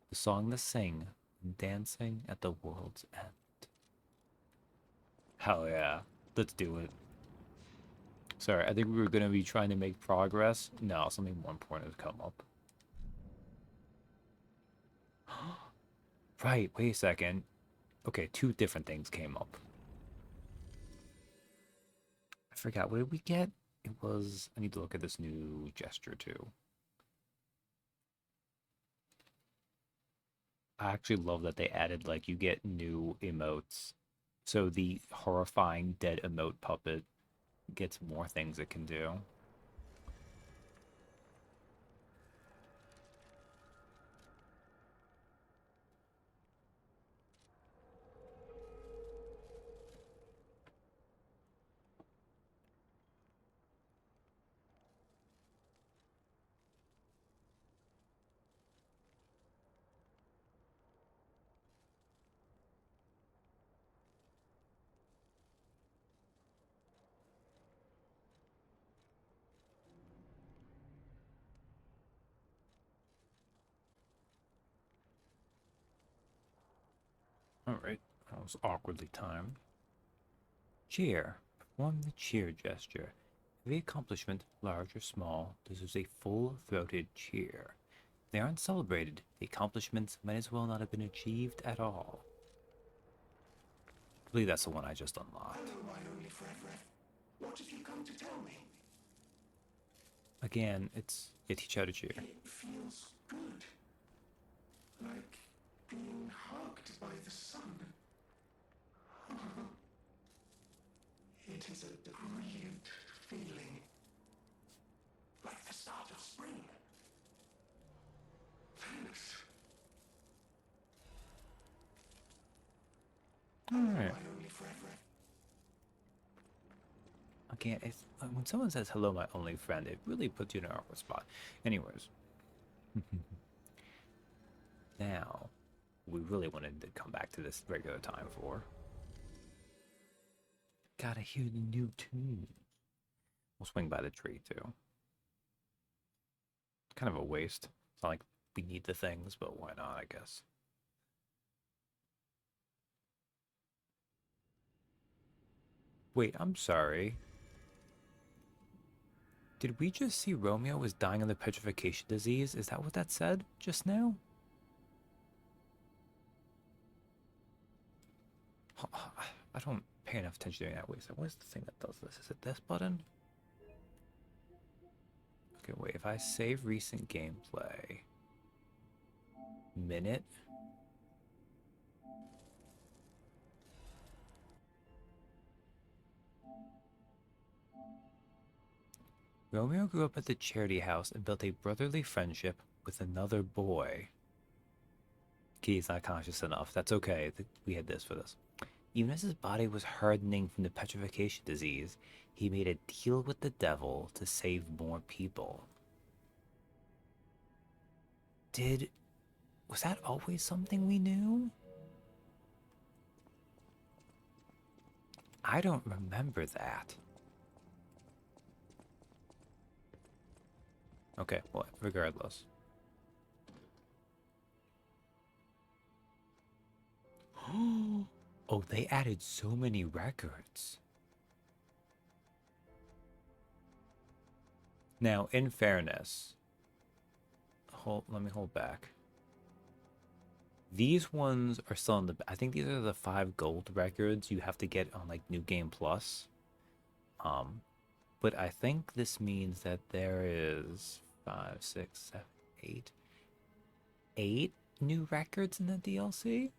the song to sing and dancing at the world's end. Hell yeah, let's do it. Sorry, I think we were going to be trying to make progress. No, something more important has come up. Right, wait a second. Okay, two different things came up. I forgot, what did we get? It was... I need to look at this new gesture, too. I actually love that they added, like, you get new emotes. So the horrifying dead emote puppet gets more things it can do. Alright, that was awkwardly timed. Cheer. Perform the cheer gesture. Every accomplishment, large or small, deserves a full-throated cheer. If they aren't celebrated, the accomplishments might as well not have been achieved at all. I believe that's the one I just unlocked. Hello, my only friend. What have you come to tell me? Again, it's you teach how to cheer. It feels good. Like being hugged by the sun. It is a brilliant feeling. Like the start of spring. Thanks. Alright. Again, it's, when someone says hello, my only friend, it really puts you in an awkward spot. Anyways. Now, we really wanted to come back to this regular time for. Gotta hear the new tune. We'll swing by the tree too. Kind of a waste. It's not like we need the things, but why not, I guess. Wait, I'm sorry. Did we just see Romeo was dying of the petrification disease? Is that what that said just now? I don't pay enough attention to that. Wait, so what's the thing that does this? Is it this button? Okay, wait, if I save recent gameplay. Minute? Romeo grew up at the charity house and built a brotherly friendship with another boy. He's not conscious enough. That's okay. We had this for this. Even as his body was hardening from the petrification disease, he made a deal with the devil to save more people. Was that always something we knew? I don't remember that. Okay, well, regardless. Oh, they added so many records. Now, in fairness, let me hold back. These ones are still in the. I think these are the 5 gold records you have to get on like New Game Plus. But I think this means that there is 5, 6, 7, 8 new records in the DLC.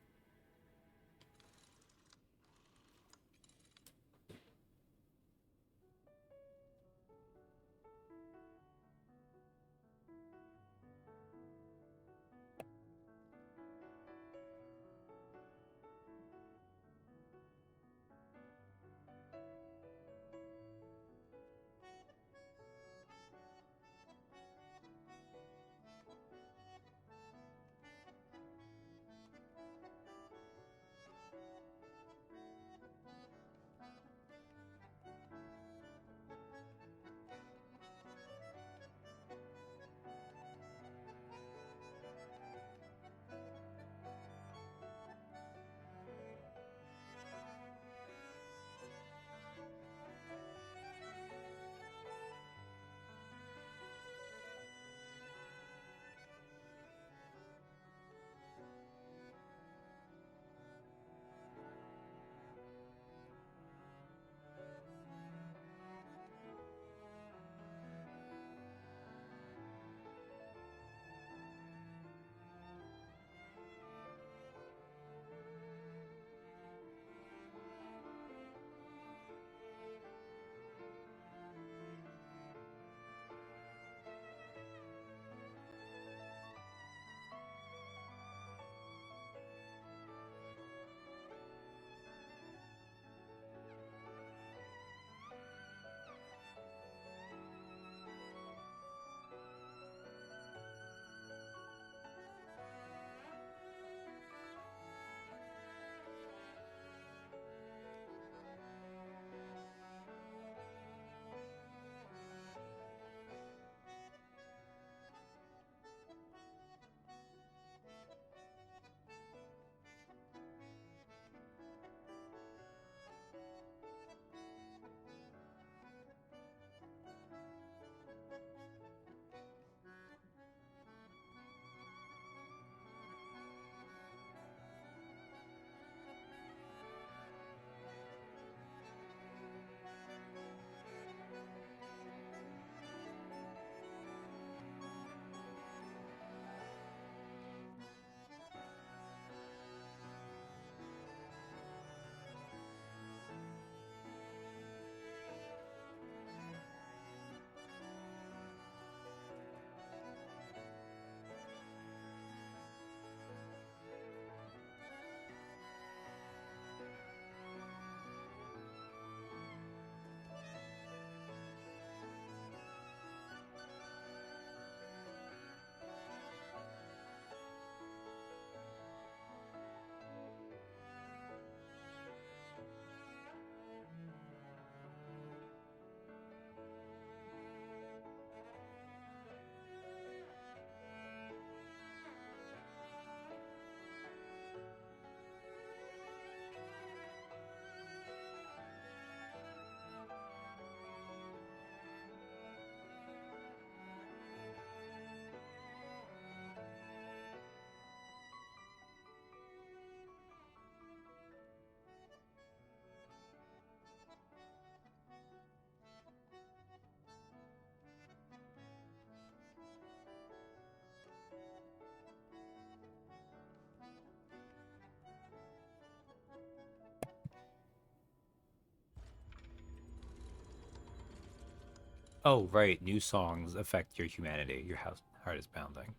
Oh, right. New songs affect your humanity. Your heart is pounding.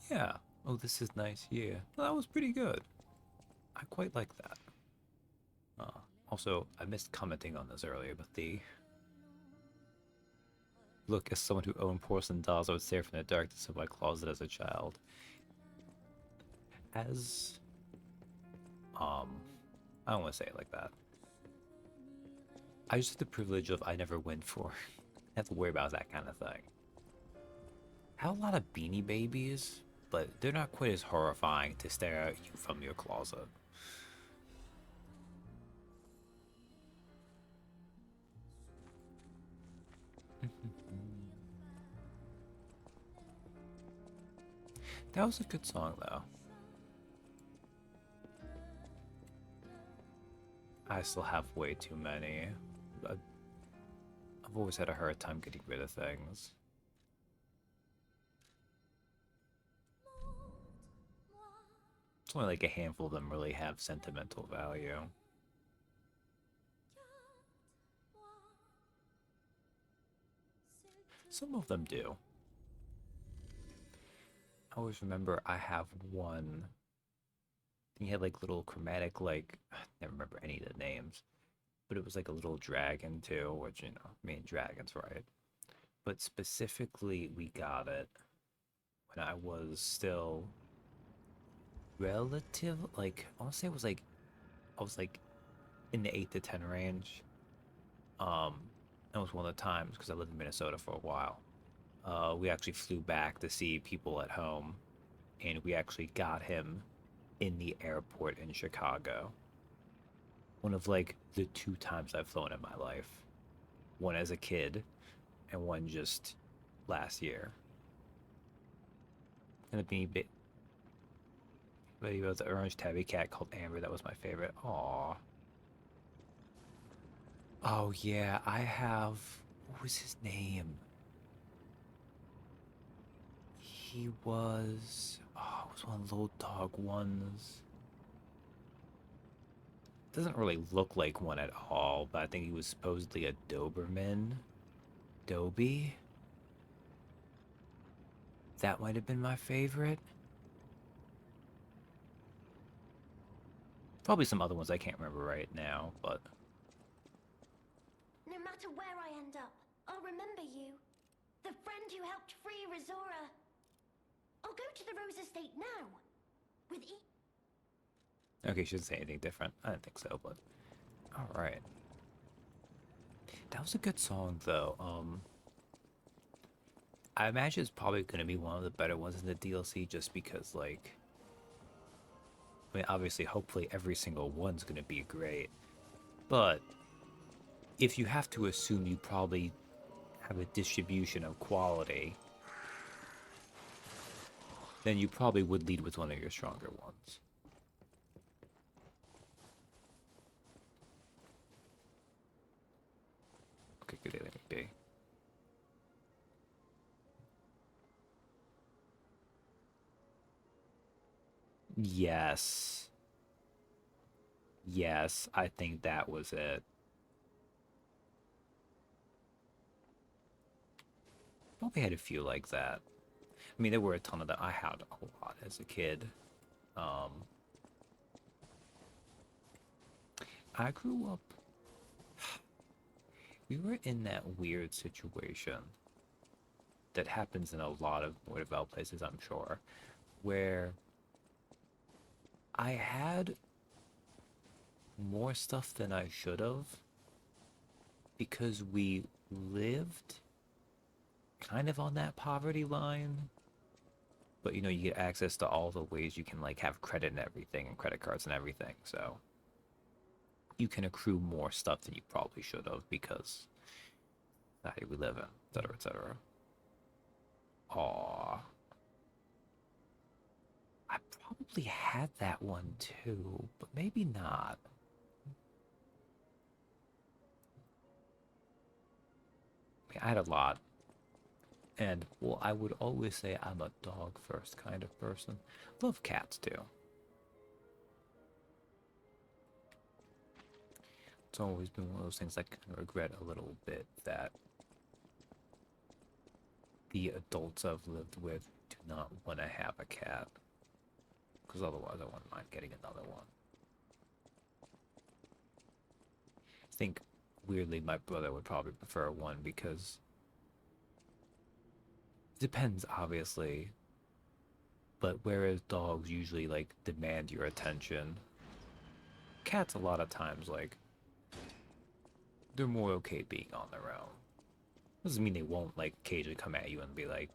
Yeah. Oh, this is nice. Yeah. Well, that was pretty good. I quite like that. Uh, Also, I missed commenting on this earlier, but the look, as someone who owned porcelain dolls, I would stare from the darkness of my closet as a child. As, I don't want to say it like that. I just had the privilege of I never went for, have to worry about that kind of thing. I have a lot of Beanie Babies, but they're not quite as horrifying to stare at you from your closet. That was a good song, though. I still have way too many. I- I've always had a hard time getting rid of things. It's only like a handful of them really have sentimental value. Some of them do. I always remember I have one. He had like little chromatic, like, I never remember any of the names, but it was like a little dragon too, which, I mean, dragons, right? But specifically, we got it when I was still relative, like, I want to say it was like, I was like in the 8 to 10 range. Um, that was one of the times because I lived in Minnesota for a while. We actually flew back to see people at home, and we actually got him in the airport in Chicago. One of like the 2 times I've flown in my life. One as a kid, and one just last year. And the baby was the orange tabby cat called Amber. That was my favorite. Aww. Oh yeah, I have. What was his name? He was. Oh, it was one of the little dog ones. Doesn't really look like one at all, but I think he was supposedly a Doberman. Dobie? That might have been my favorite. Probably some other ones I can't remember right now, but No matter where I end up, I'll remember you. The friend who helped free Rizora. I'll go to the Rose Estate now. With okay, she didn't say anything different. I didn't think so, but all right. That was a good song, though. I imagine it's probably gonna be one of the better ones in the DLC, just because, like, I mean, obviously, hopefully, every single one's gonna be great. But if you have to assume you probably have a distribution of quality, then you probably would lead with one of your stronger ones. Okay, good day, let me be. Yes. Yes, I think that was it. Probably had a few like that. I mean, there were a ton of them. I had a lot as a kid. Um, I grew up. We were in that weird situation that happens in a lot of more developed places, I'm sure, where I had more stuff than I should have because we lived kind of on that poverty line. But you get access to all the ways you can like have credit and everything and credit cards and everything. So you can accrue more stuff than you probably should have because that's how we live in, etc., etc. Aw. I probably had that one too, but maybe not. I mean, I had a lot. And, well, I would always say I'm a dog first kind of person. Love cats too. It's always been one of those things I kind of regret a little bit that the adults I've lived with do not want to have a cat. Because otherwise I wouldn't mind getting another one. I think, weirdly, my brother would probably prefer one because... It depends, obviously. But whereas dogs usually, like, demand your attention, cats a lot of times, like, they're more okay being on their own. Doesn't mean they won't, like, occasionally come at you and be like,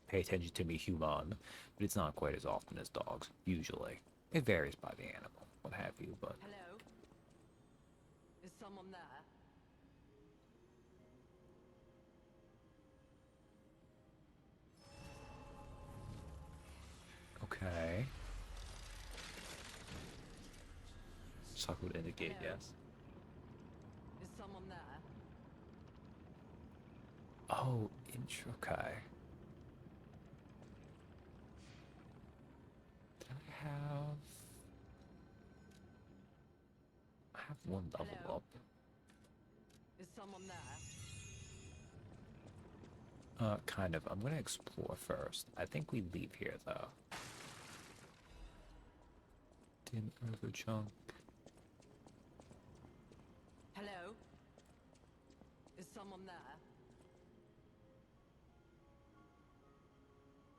pay attention to me, human. But it's not quite as often as dogs, usually. It varies by the animal, what have you, but... Hello? Is someone there? Okay. Suck would indicate Hello? yes. Is someone there? Oh, okay. Did I have one level Hello? up. Is someone there? Kind of. I'm gonna explore first. I think we leave here, though. Dim earther chunk. Hello? Is someone there?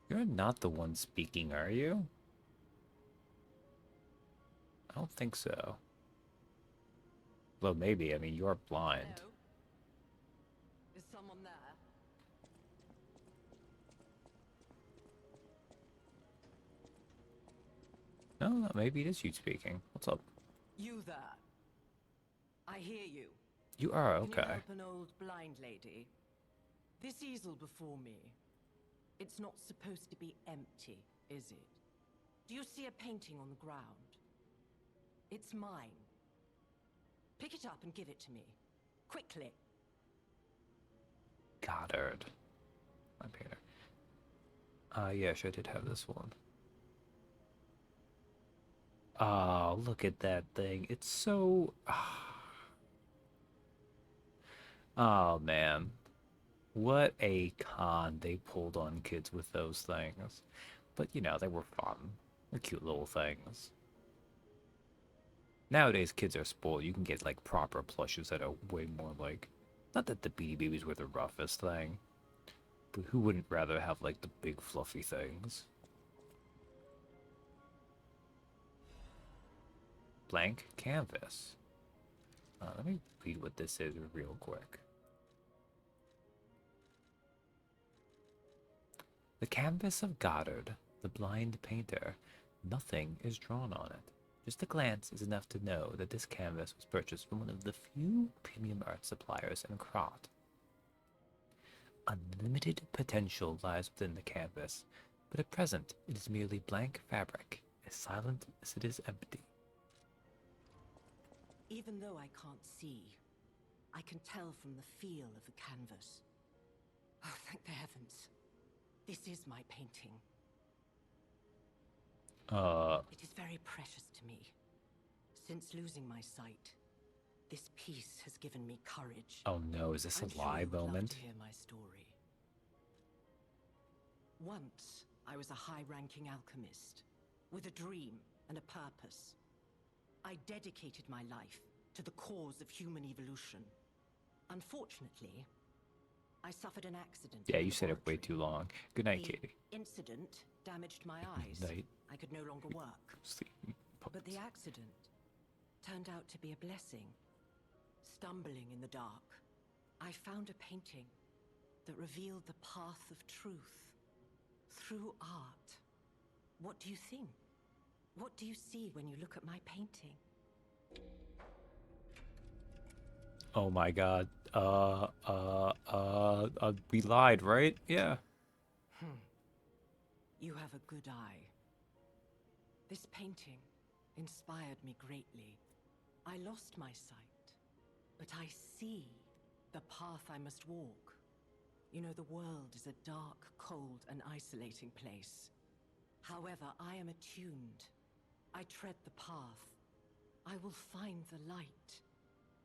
You're not the one speaking, are you? I don't think so. Well, maybe. I mean, you're blind. Hello? Is someone there? No, no, maybe it is you speaking. What's up? You there? I hear you. You are, Can you okay. help an old blind lady? This easel before me. It's not supposed to be empty, is it? Do you see a painting on the ground? It's mine. Pick it up and give it to me. Quickly. Goddard. My painter. Yes, I did have this one. Oh, look at that thing. It's so... Oh, man. What a con they pulled on kids with those things. But, you know, they were fun. They're cute little things. Nowadays, kids are spoiled. You can get, like, proper plushes that are way more, like... Not that the Beanie Babies were the roughest thing. But who wouldn't rather have, like, the big fluffy things? Blank canvas. Let me read what this is real quick. The canvas of Goddard, the blind painter. Nothing is drawn on it. Just a glance is enough to know that this canvas was purchased from one of the few premium art suppliers in Krot. Unlimited potential lies within the canvas, but at present it is merely blank fabric, as silent as it is empty. Even though I can't see, I can tell from the feel of the canvas. Oh, thank the heavens. This is my painting. It is very precious to me. Since losing my sight, this piece has given me courage. Oh no, is this I'm a sure live you'd love moment? to hear my story. Once, I was a high-ranking alchemist, with a dream and a purpose. I dedicated my life to the cause of human evolution. Unfortunately, I suffered an accident. Yeah, in you the said it way laboratory. too long. Good night, The Katie. incident damaged my eyes. Night. I could no longer work. Sleep. But the accident turned out to be a blessing. Stumbling in the dark, I found a painting that revealed the path of truth through art. What do you think? What do you see when you look at my painting? Oh my god. We lied, right? Yeah. You have a good eye. This painting inspired me greatly. I lost my sight, but I see the path I must walk. You know, the world is a dark, cold, and isolating place. However, I am attuned. I tread the path. I will find the light,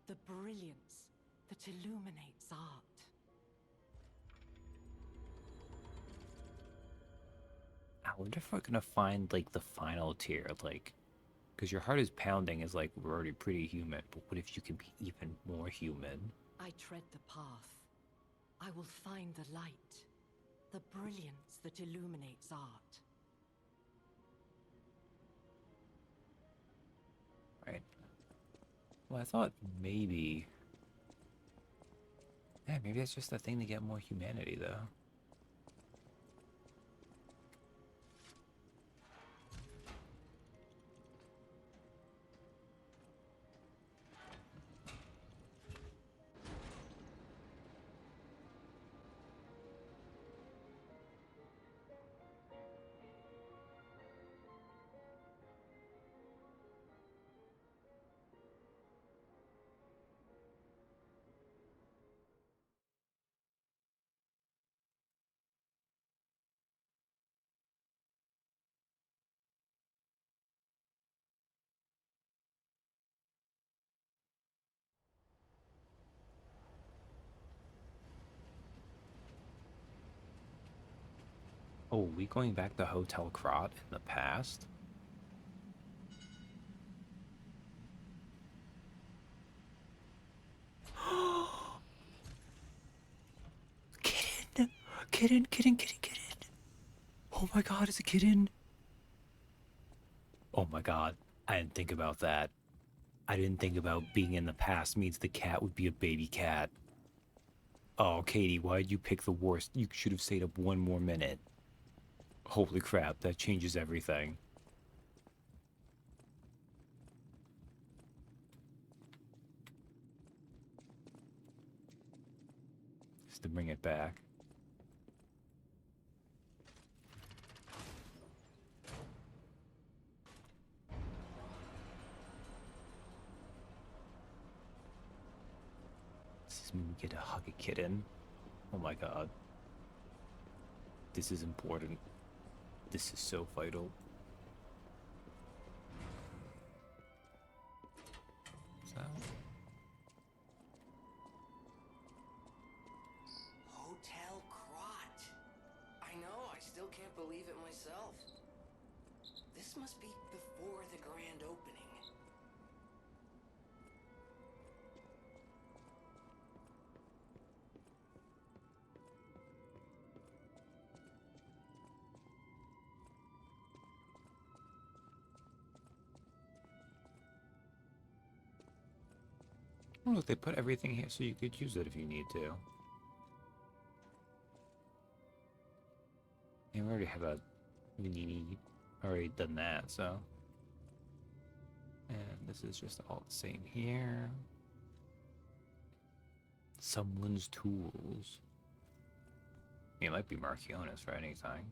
the brilliance that illuminates art. wonder if we're gonna find like the final tier, like, because your heart is pounding is like we're already pretty human, but what if you can be even more human? I tread the path. I will find the light, the brilliance that illuminates art. Right. Well, I thought maybe. Yeah, maybe that's just a thing to get more humanity, though. Oh, we going back to Hotel Krat in the past? Kitten! Kitten, kitten, kitten, kitten! Oh my god, it's a kitten! Oh my god, I didn't think about that. I didn't think about being in the past means the cat would be a baby cat. Oh, Katie, why'd you pick the worst? You should have stayed up one more minute. Holy crap, that changes everything. Just to bring it back. This is me get to hug a kitten. Oh my god. This is important. This is so vital. So, Hotel Crot. I know, I still can't believe it myself. This must be before the grand opening. oh, look, they put everything here so you could use it if you need to. And we already have a mini already done that, so. And this is just all the same here. Someone's tools. It might be Marchionus for anything.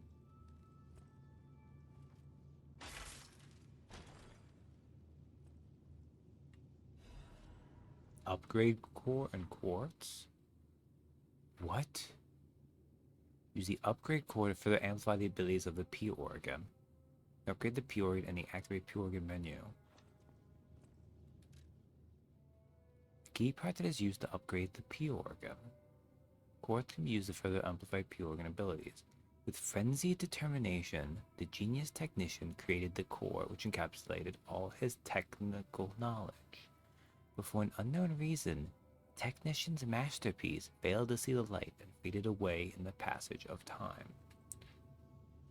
Upgrade core and quartz? What? Use the upgrade core to further amplify the abilities of the P organ. Upgrade the P organ in the activate P organ menu. Key part that is used to upgrade the P organ. Quartz can be used to further amplify P organ abilities. With frenzied determination, the genius technician created the core which encapsulated all his technical knowledge. But for an unknown reason, the technician's masterpiece failed to see the light and faded away in the passage of time.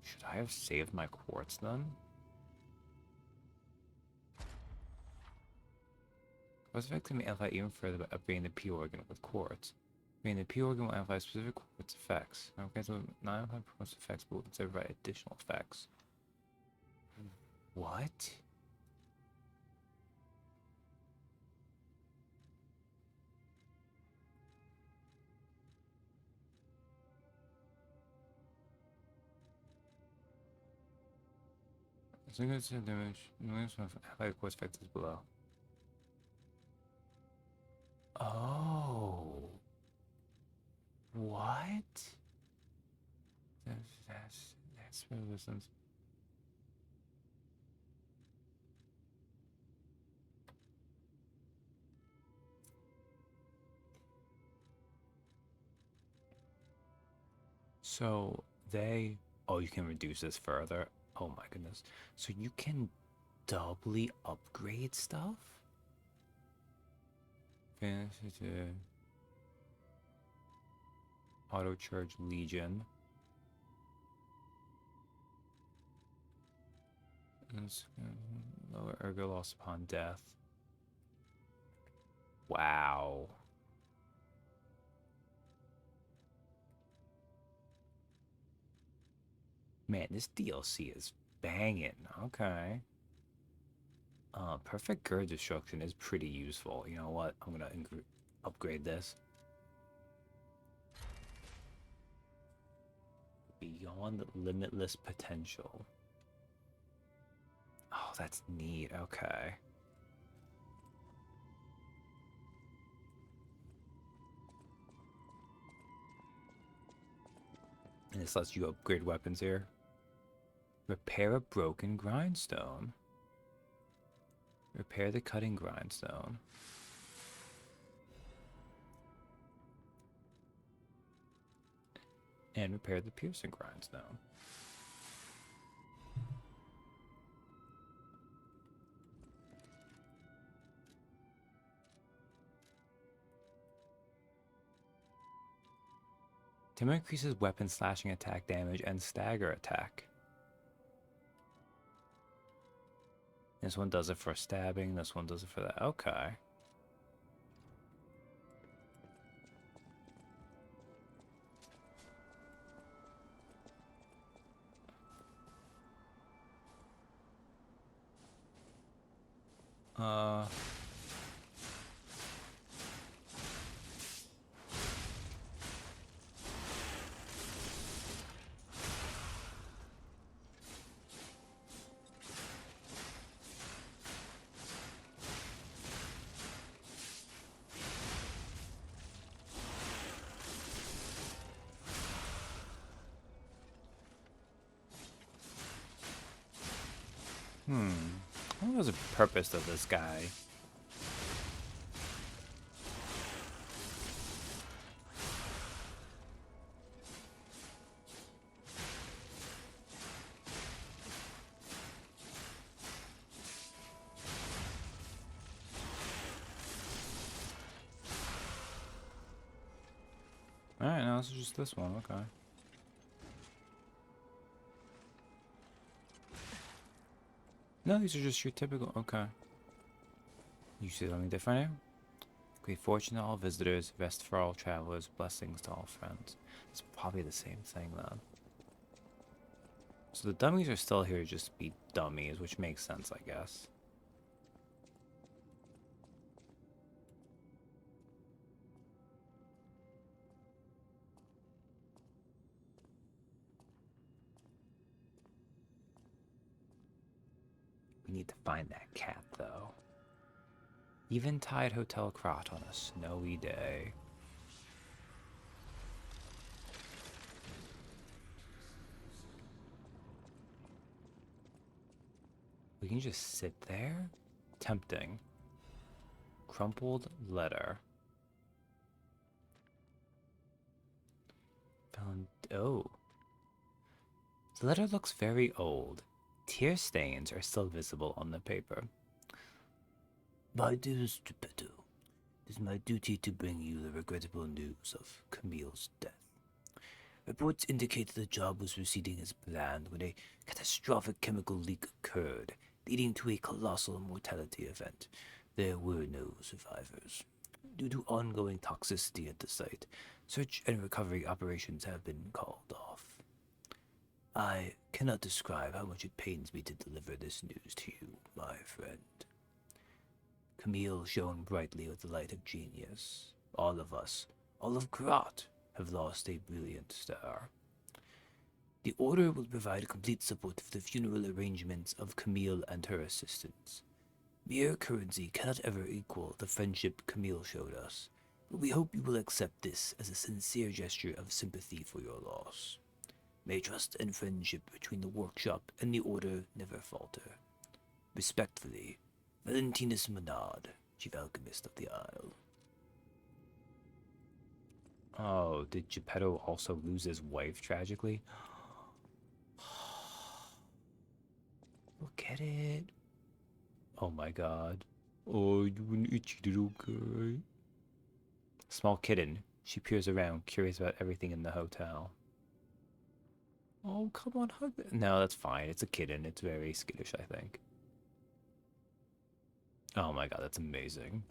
Should I have saved my quartz then? Quartz effect can be amplified even further by upgrading the P organ with quartz. Upgrading the P organ will amplify specific quartz effects. Upgrades will not amplify quartz effects, but will instead provide additional effects. What? So good to damage. Amplify quartz effect is below. Oh. What? That's resistance. So they Oh, you can reduce this further. Oh my goodness. So you can doubly upgrade stuff? Auto charge Legion. Lower ergo loss upon death. Wow. Man, this DLC is banging. Okay. Perfect Gird Destruction is pretty useful. You know what? I'm gonna upgrade this. Beyond Limitless Potential. Oh, that's neat. Okay. And this lets you upgrade weapons here. Repair a broken grindstone. Repair the cutting grindstone. And repair the piercing grindstone. Timber increases weapon slashing attack damage and stagger attack. This one does it for stabbing, this one does it for that. Okay. Uh... What was the purpose of this guy? Alright, now this is just this one, okay. No, these are just your typical, okay. You see something different here? Great fortune to all visitors, rest for all travelers, blessings to all friends. It's probably the same thing then. So the dummies are still here to just be dummies, which makes sense, I guess. We need to find that cat, though. Eventide Hotel Crot on a snowy day. We can just sit there? Tempting. Crumpled letter. Found. Oh. The letter looks very old. Tear stains are still visible on the paper. My dearest Geppetto, it is my duty to bring you the regrettable news of Camille's death. Reports indicate that the job was proceeding as planned when a catastrophic chemical leak occurred, leading to a colossal mortality event. There were no survivors. Due to ongoing toxicity at the site, search and recovery operations have been called off. I cannot describe how much it pains me to deliver this news to you, my friend. Camille shone brightly with the light of genius. All of us, all of Karat, have lost a brilliant star. The Order will provide complete support for the funeral arrangements of Camille and her assistants. Mere currency cannot ever equal the friendship Camille showed us, but we hope you will accept this as a sincere gesture of sympathy for your loss. May trust and friendship between the workshop and the Order never falter. Respectfully, Valentinus Menard, Chief Alchemist of the Isle. Oh, did Geppetto also lose his wife tragically? get it? Oh my god. Oh, you an itchy little guy. Small kitten. She peers around, curious about everything in the hotel. Oh, come on, hug it. No, that's fine. It's a kitten. It's very skittish, I think. Oh my god, that's amazing.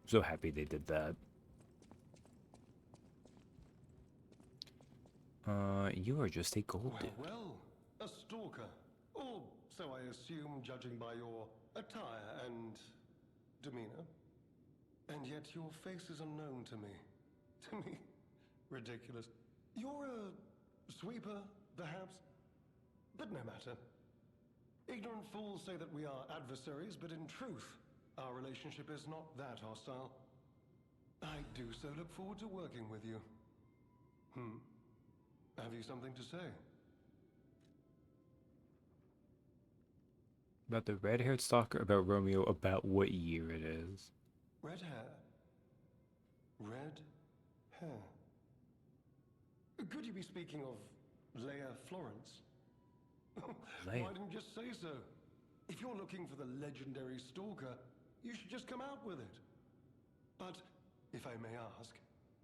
So happy they did that. You are just a gold dude. Well, a stalker. Or so I assume, judging by your attire and demeanor. And yet your face is unknown to me. To me, ridiculous. You're a sweeper, perhaps? But no matter. Ignorant fools say that we are adversaries, but in truth, our relationship is not that hostile. I do so look forward to working with you. Have you something to say? About the red-haired stalker, about Romeo, about what year it is. Red hair. Red hair. Could you be speaking of Leia Florence? Leia? Why didn't you just say so? If you're looking for the legendary stalker, you should just come out with it. But, if I may ask,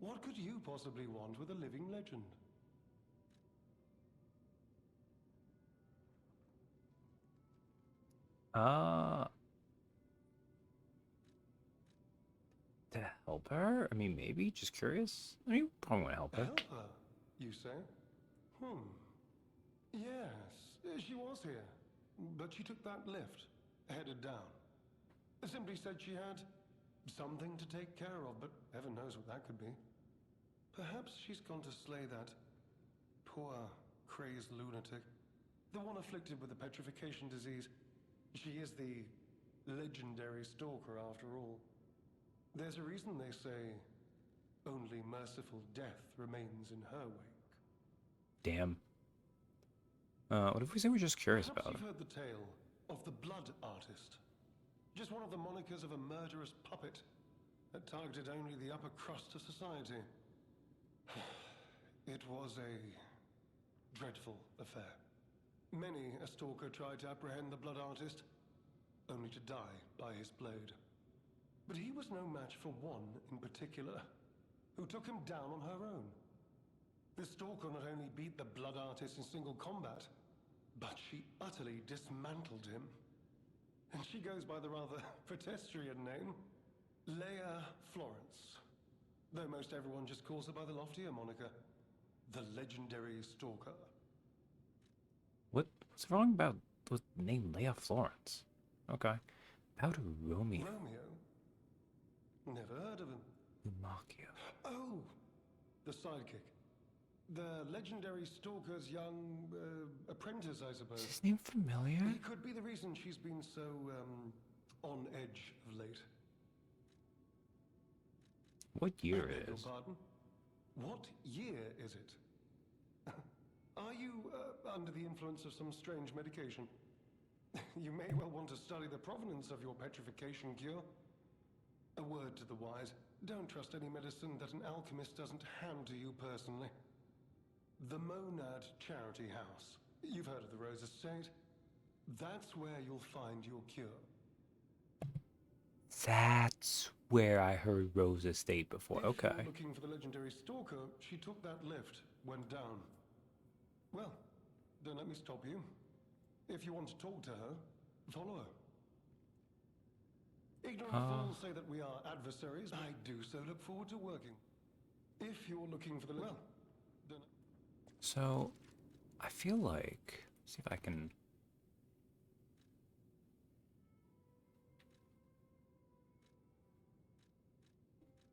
what could you possibly want with a living legend? To help her? I mean, maybe. Just curious. I mean, probably want to help her. Help her, you say? Yes, she was here. But she took that lift, headed down. Simply said she had something to take care of, but heaven knows what that could be. Perhaps she's gone to slay that poor, crazed lunatic. The one afflicted with the petrification disease. She is the legendary stalker after all. There's a reason they say only merciful death remains in her wake. Damn. What if we say we're just curious Perhaps about you've her? heard the tale of the blood artist. Just one of the monikers of a murderous puppet that targeted only the upper crust of society. It was a dreadful affair. Many a stalker tried to apprehend the blood artist, only to die by his blade. But he was no match for one in particular, who took him down on her own. The stalker not only beat the blood artist in single combat, but she utterly dismantled him. And she goes by the rather pedestrian name, Leia Florence. Though most everyone just calls her by the loftier moniker, the legendary stalker. What's wrong about with the name Leia Florence? Okay. About Romeo. Romeo? Never heard of him. Lumachio. Oh, the sidekick. The legendary stalker's young apprentice, I Is suppose. his name familiar? He could be the reason she's been so, on edge of late. What year I beg it your is? pardon? What year is it? Are you under the influence of some strange medication? You may well want to study the provenance of your petrification cure. A word to the wise, don't trust any medicine that an alchemist doesn't hand to you personally. The Monad Charity House. You've heard of the Rose Estate? That's where you'll find your cure. That's where I heard Rose Estate before. If Okay. you're looking for the legendary stalker, she took that lift, went down. Well, don't let me stop you. If you want to talk to her, follow her. Ignorant fools say that we are adversaries. I do so look forward to working. If you're looking for the well, don't... So, I feel like... See if I can...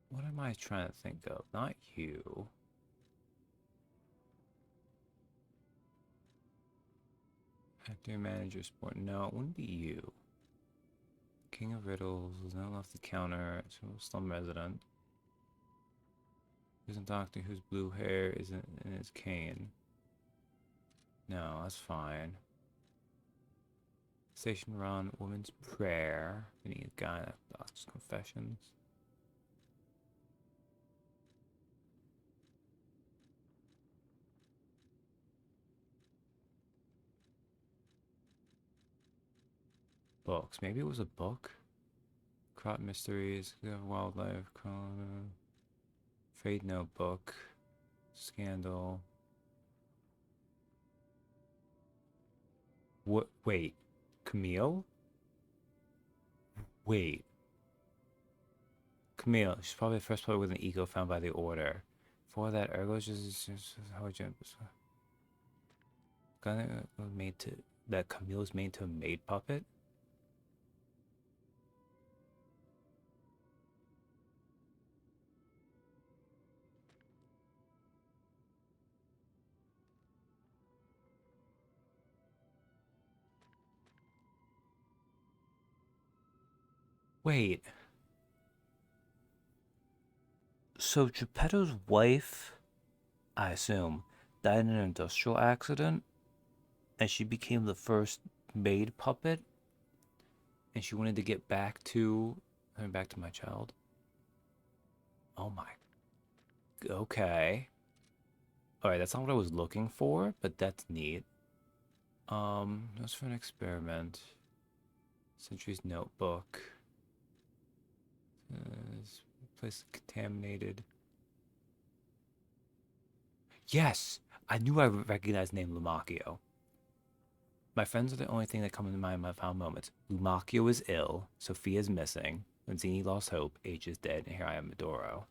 What am I trying to think of? Not you. Actor, manager, sport. No, it wouldn't be you. King of Riddles, is now left the counter, slum resident. There's a doctor whose blue hair isn't in his cane. No, that's fine. Station run, woman's prayer. We need a guy that doctor's confessions. books. Maybe it was a book. Crop Mysteries, Wildlife, Fate Notebook, Scandal. What? Wait, Camille? Wait, Camille. She's probably the first player with an ego found by the Order. For that, Ergo's just how would you gonna made to that Camille's made to a maid puppet. Wait, so Geppetto's wife, I assume, died in an industrial accident, and she became the first maid puppet, and she wanted to get back to, back to my child. Oh my, okay. All right, that's not what I was looking for, but that's neat. That's for an experiment. Century's notebook. This place is contaminated. Yes, I knew I recognized the name Lumacchio. My friends are the only thing that come into mind in my found moments. Lumacchio is ill, Sophia's missing, Lanzini lost hope, H is dead, and here I am, Medoro.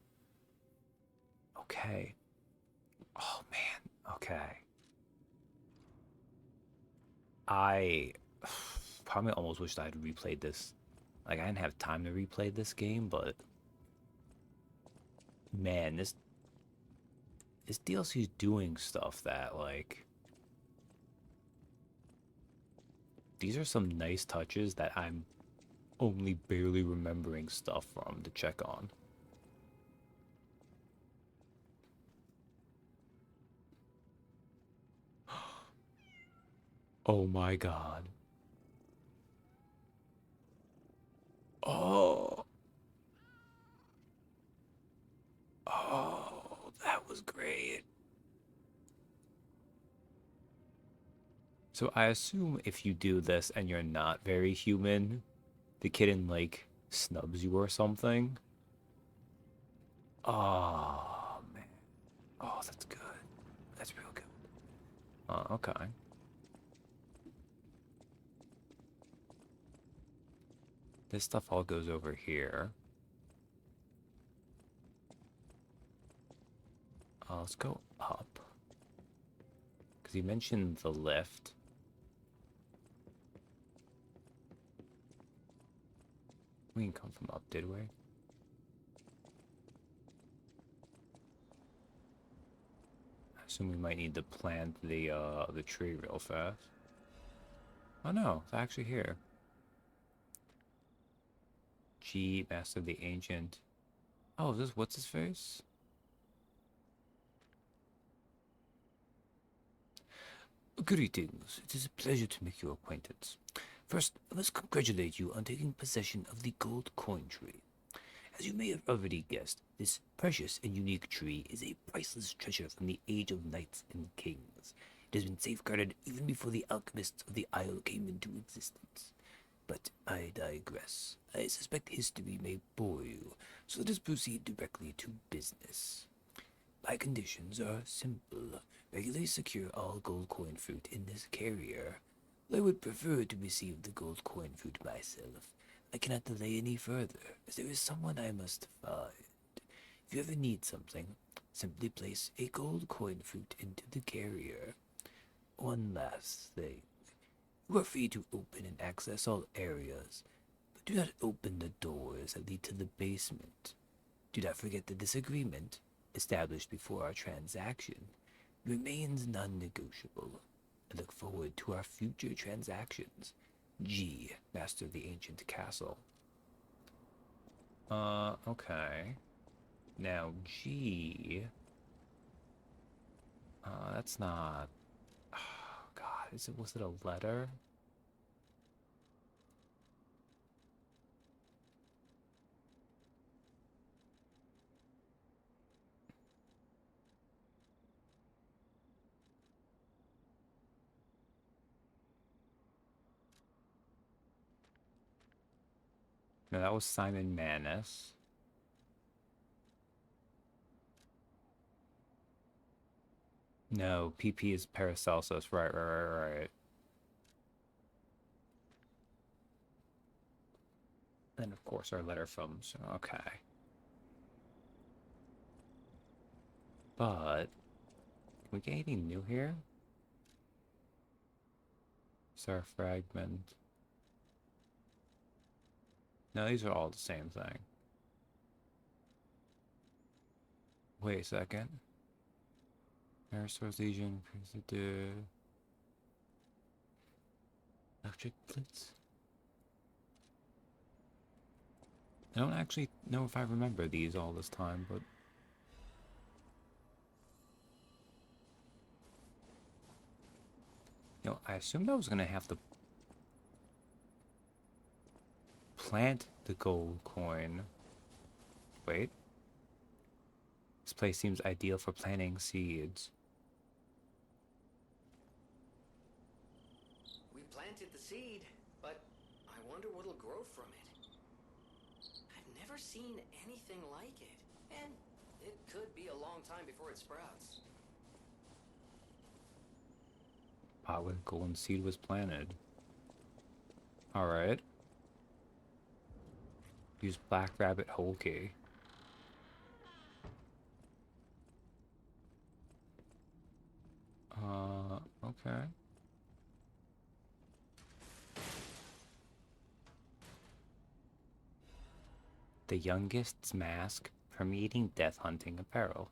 Okay. Oh man, okay. I probably almost wished I had replayed this. Like, I didn't have time to replay this game, but man, this DLC is doing stuff that, like, these are some nice touches that I'm only barely remembering stuff from to check on. Oh my god. Oh. Oh, that was great. So I assume if you do this and you're not very human, the kitten like snubs you or something. Oh man. Oh, that's good. That's real good. Okay. This stuff all goes over here. Let's go up. Because you mentioned the lift. We can come from up, did we? I assume we might need to plant the tree real fast. Oh no, it's actually here. G, Master of the Ancient. Oh, is this what's his face? Greetings. It is a pleasure to make your acquaintance. First, I must congratulate you on taking possession of the gold coin tree. As you may have already guessed, this precious and unique tree is a priceless treasure from the age of knights and kings. It has been safeguarded even before the alchemists of the Isle came into existence. But I digress. I suspect history may bore you, so let us proceed directly to business. My conditions are simple. Regularly secure all gold coin fruit in this carrier. I would prefer to receive the gold coin fruit myself. I cannot delay any further, as there is someone I must find. If you ever need something, simply place a gold coin fruit into the carrier. One last thing. You are free to open and access all areas, but do not open the doors that lead to the basement. Do not forget the disagreement, established before our transaction, remains non-negotiable. I look forward to our future transactions. G, Master of the Ancient Castle. Okay. Now, G... that's not... Oh, God, was it a letter? No, that was Simon Manus. No, PP is Paracelsus. Right. And of course, our letter from. So, okay. But can we get anything new here? Star fragment. No, these are all the same thing. Wait a second. Aerosource Legion, electric blitz. I don't actually know if I remember these all this time, but you know, I assumed I was gonna have to plant the gold coin. Wait. This place seems ideal for planting seeds. We planted the seed, but I wonder what'll grow from it. I've never seen anything like it, and it could be a long time before it sprouts. Pot with golden seed was planted. Alright. Use black rabbit whole key. Okay. The youngest's mask, permeating death hunting apparel.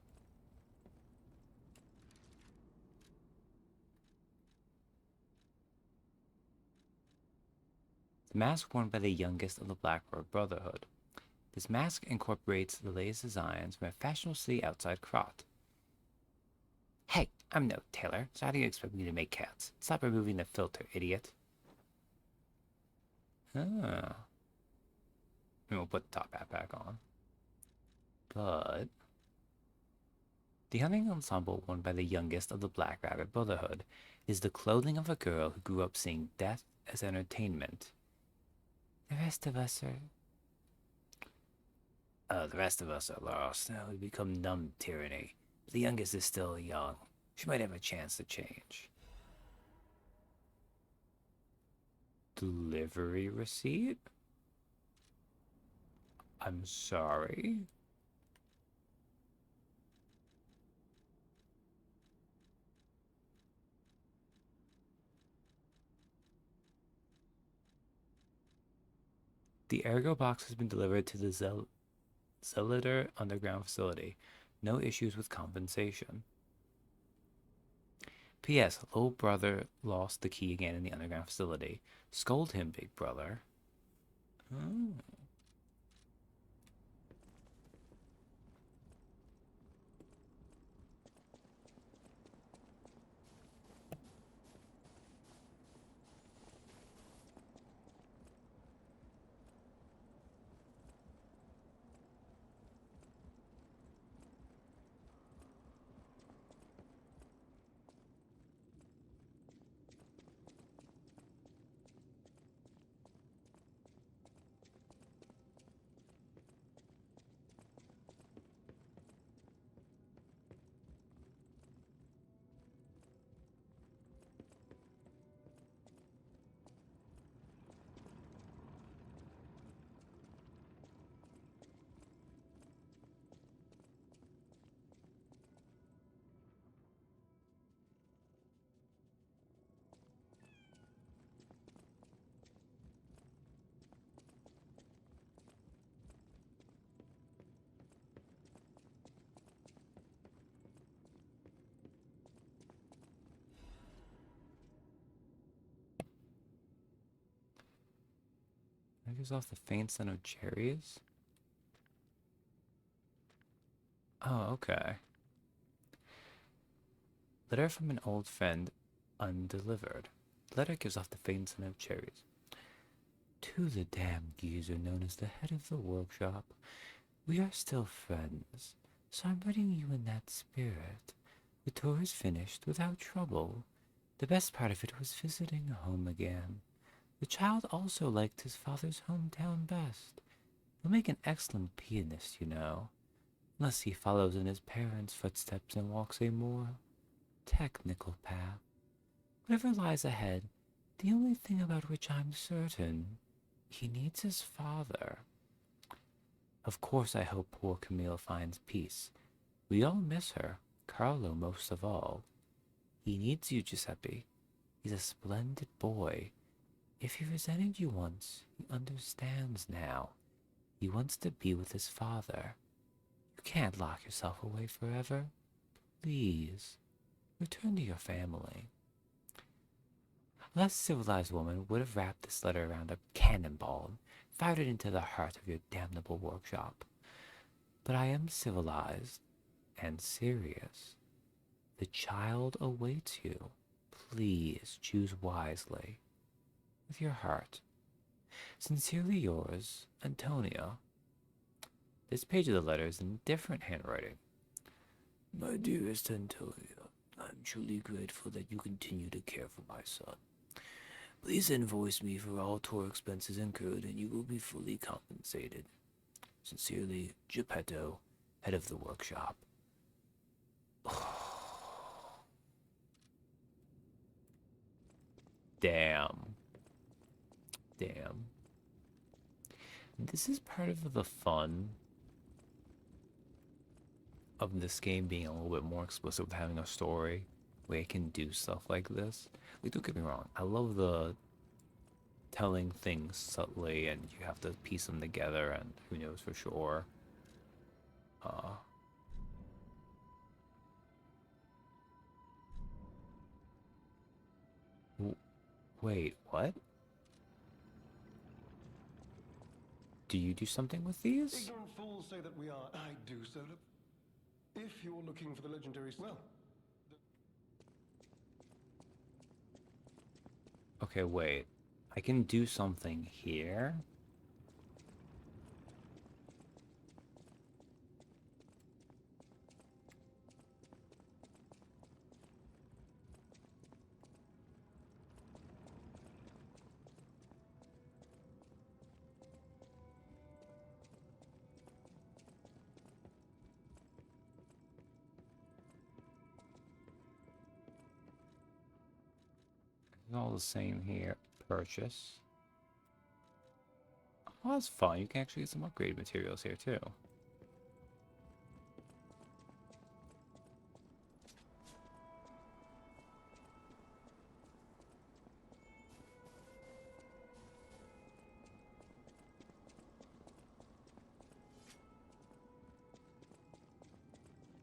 The mask worn by the youngest of the Blackbird Brotherhood. This mask incorporates the latest designs from a fashionable city outside Krot. Hey, I'm no tailor, so how do you expect me to make cats? Stop removing the filter, idiot. Ah. And we'll put the top hat back on. But the hunting ensemble worn by the youngest of the Black Rabbit Brotherhood is the clothing of a girl who grew up seeing death as entertainment. The rest of us are lost. Now we become numb to tyranny. But the youngest is still young. She might have a chance to change. Delivery receipt? I'm sorry. The Ergo box has been delivered to the Zelliter underground facility. No issues with compensation. P.S. Little brother lost the key again in the underground facility. Scold him, big brother. Oh. That gives off the faint scent of cherries. Oh, okay. Letter from an old friend, undelivered. Letter gives off the faint scent of cherries. To the damn geezer known as the head of the workshop, we are still friends, so I'm putting you in that spirit. The tour is finished without trouble. The best part of it was visiting home again. The child also liked his father's hometown best. He'll make an excellent pianist, you know, unless he follows in his parents' footsteps and walks a more technical path. Whatever lies ahead, the only thing about which I'm certain, he needs his father. Of course I hope poor Camille finds peace. We all miss her, Carlo most of all. He needs you, Giuseppe. He's a splendid boy. If he resented you once, he understands now. He wants to be with his father. You can't lock yourself away forever. Please, return to your family. A less civilized woman would have wrapped this letter around a cannonball and fired it into the heart of your damnable workshop. But I am civilized and serious. The child awaits you. Please choose wisely. With your heart. Sincerely yours, Antonio. This page of the letter is in different handwriting. My dearest Antonio, I'm truly grateful that you continue to care for my son. Please invoice me for all tour expenses incurred and you will be fully compensated. Sincerely, Geppetto, head of the workshop. Damn. Damn. This is part of the fun of this game being a little bit more explicit with having a story where it can do stuff like this. Like, don't get me wrong, I love the telling things subtly and you have to piece them together and who knows for sure. Wait, what? Do you do something with these? Ignorant fools say that we are. I do so. If you're looking for the legendary... Well... Okay, wait. I can do something here? It's all the same here. Purchase. Oh, that's fun. You can actually get some upgrade materials here, too.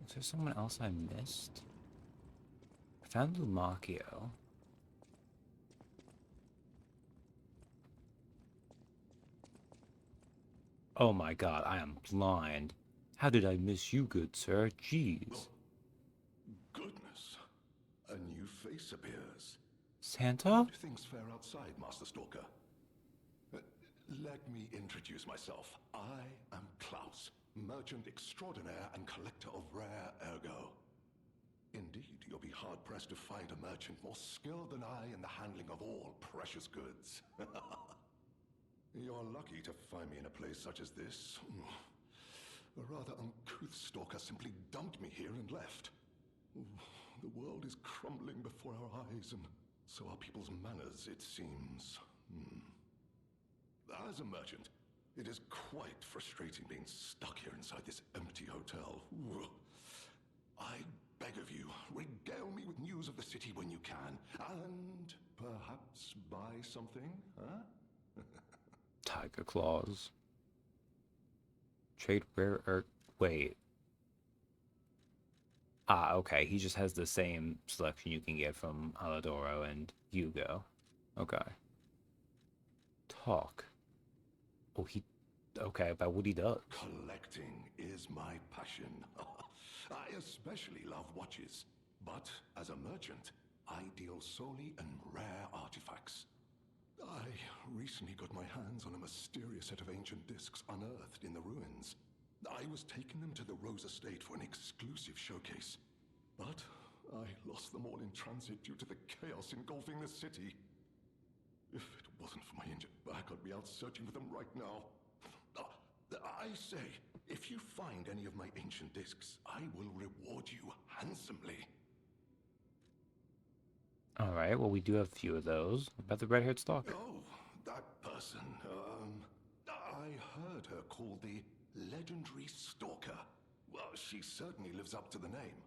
Is there someone else I missed? I found Lumacchio. Oh my god, I am blind. How did I miss you, good sir? Jeez. Goodness. A new face appears. Santa? How do things fare outside, Master Stalker? Let me introduce myself. I am Klaus, merchant extraordinaire and collector of rare ergo. Indeed, you'll be hard-pressed to find a merchant more skilled than I in the handling of all precious goods. You're lucky to find me in a place such as this. A rather uncouth stalker simply dumped me here and left. The world is crumbling before our eyes, and so are people's manners, it seems. As a merchant, it is quite frustrating being stuck here inside this empty hotel. I beg of you, regale me with news of the city when you can, and perhaps buy something, huh? Tiger claws. Trade rare earth. Wait. Ah, okay. He just has the same selection you can get from Alidoro and Hugo. Okay. Talk. Oh, he... Okay, about what he does. Collecting is my passion. I especially love watches. But as a merchant, I deal solely in rare artifacts. I recently got my hands on a mysterious set of ancient discs unearthed in the ruins. I was taking them to the Rose Estate for an exclusive showcase. But I lost them all in transit due to the chaos engulfing the city. If it wasn't for my injured back, I'd be out searching for them right now. I say, if you find any of my ancient discs, I will reward you handsomely. Alright, well, we do have a few of those. What about the red-haired stalker? Oh, that person. I heard her called the legendary Stalker. Well, she certainly lives up to the name.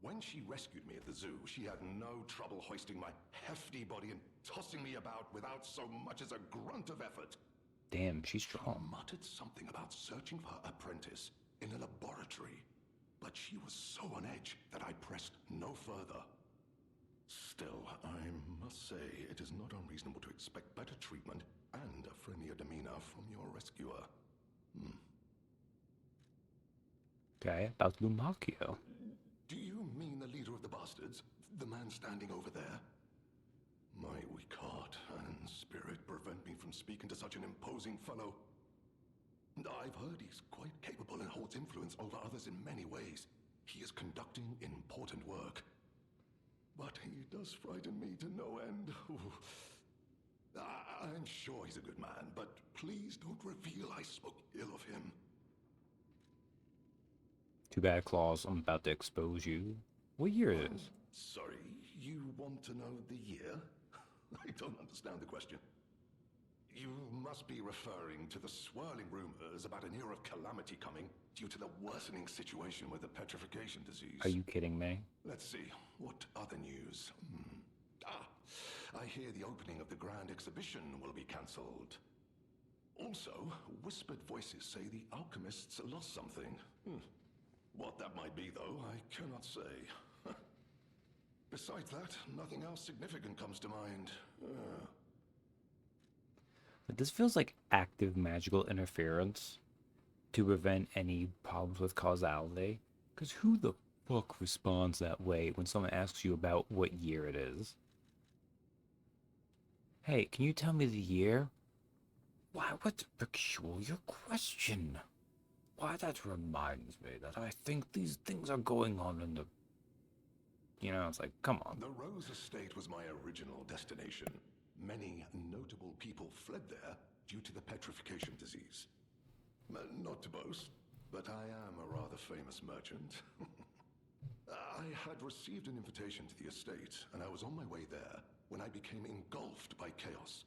When she rescued me at the zoo, she had no trouble hoisting my hefty body and tossing me about without so much as a grunt of effort. Damn, she's She strong. muttered something about searching for her apprentice in a laboratory, but she was so on edge that I pressed no further. Still, I must say it is not unreasonable to expect better treatment and a friendlier demeanor from your rescuer. Okay, about Lumakio. Do you mean the leader of the bastards? The man standing over there? My weak heart and spirit prevent me from speaking to such an imposing fellow. I've heard he's quite capable and holds influence over others in many ways. He is conducting important work. But he does frighten me to no end. I'm sure he's a good man, but please don't reveal I spoke ill of him. Too bad, Claus. I'm about to expose you. What year it is? Sorry, you want to know the year? I don't understand the question. You must be referring to the swirling rumors about an era of calamity coming due to the worsening situation with the petrification disease. Are you kidding me? Let's see, what other news? I hear the opening of the Grand Exhibition will be cancelled. Also, whispered voices say the alchemists lost something. What that might be, though, I cannot say. Besides that, nothing else significant comes to mind. But this feels like active magical interference to prevent any problems with causality. Because who the fuck responds that way when someone asks you about what year it is? Hey, can you tell me the year? Why, what a peculiar question. Why, that reminds me that I think these things are going on in the... You know, it's like, come on. The Rose Estate was my original destination. Many notable people fled there due to the petrification disease. Not to boast, but I am a rather famous merchant. I had received an invitation to the estate, and I was on my way there when I became engulfed by chaos.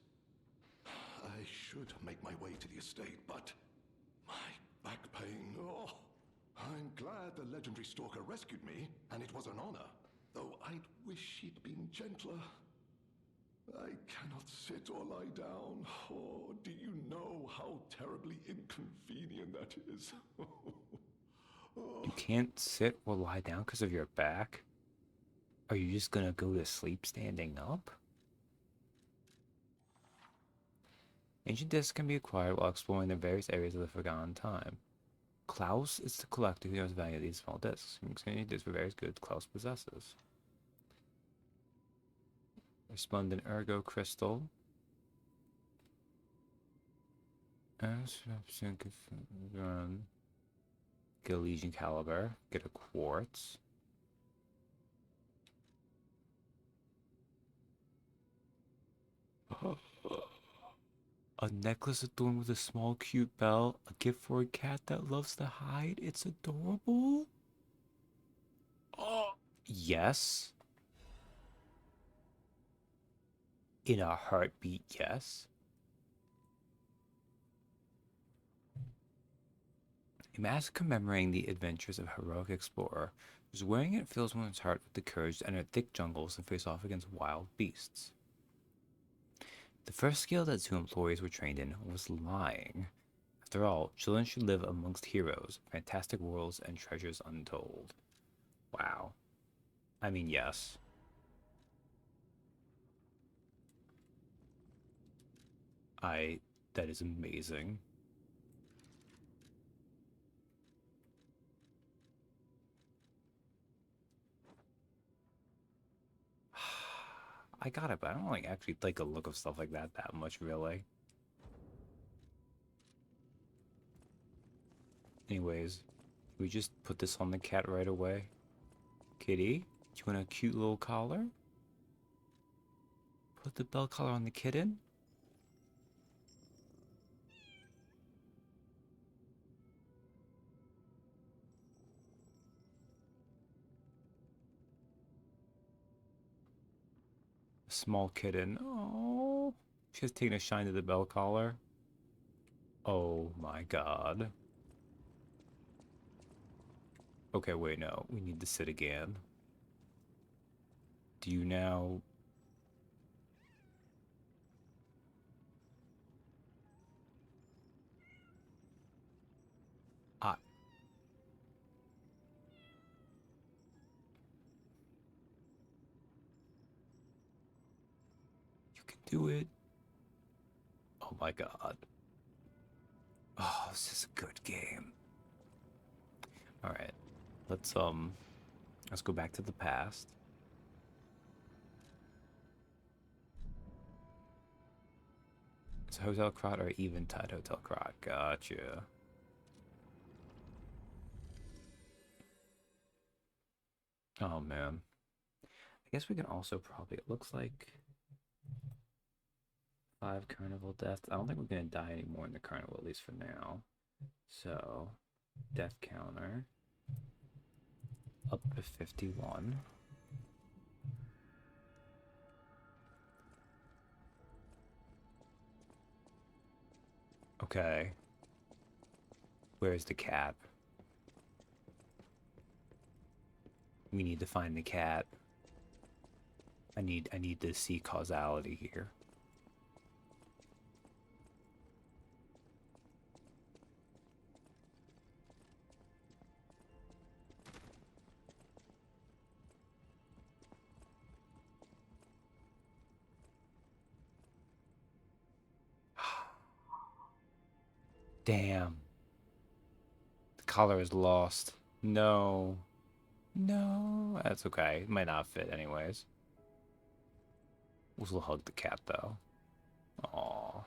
I should make my way to the estate, but my back pain, I'm glad the legendary stalker rescued me, and it was an honor, though I'd wish she'd been gentler. I cannot sit or lie down. Oh, do you know how terribly inconvenient that is? You can't sit or lie down because of your back? Are you just gonna go to sleep standing up? Ancient discs can be acquired while exploring the various areas of the Forgotten Time. Klaus is the collector who knows the value of these small discs. You can discs for various goods Klaus possesses. Resplendent Ergo Crystal. Get a Legion Caliber. Get a Quartz. A necklace adorned with a small cute bell. A gift for a cat that loves to hide. It's adorable. Oh, yes. In a heartbeat, yes. A mask commemorating the adventures of a heroic explorer, whose wearing it fills one's heart with the courage to enter thick jungles and face off against wild beasts. The first skill that zoo employees were trained in was lying. After all, children should live amongst heroes, fantastic worlds, and treasures untold. Wow. I mean, yes. That is amazing. I got it, but I don't like actually like a look of stuff like that much, really. Anyways, we just put this on the cat right away. Kitty, do you want a cute little collar? Put the bell collar on the kitten. Small kitten. Oh, she's taking a shine to the bell collar. Oh my god. Okay, wait, no. We need to sit again. Do you now... I... You can do it. Oh my god. Oh, this is a good game. Alright. Let's go back to the past. It's Hotel Crot or Eventide Hotel Crot. Gotcha. Oh man. I guess we can also probably, it looks like 5 carnival deaths. I don't think we're gonna die anymore in the carnival, at least for now. So, death counter up to 51. Okay. Where's the cat? We need to find the cat. I need to see causality here. Damn. The collar is lost. No. No. That's okay. It might not fit anyways. We'll still hug the cat though. Aww.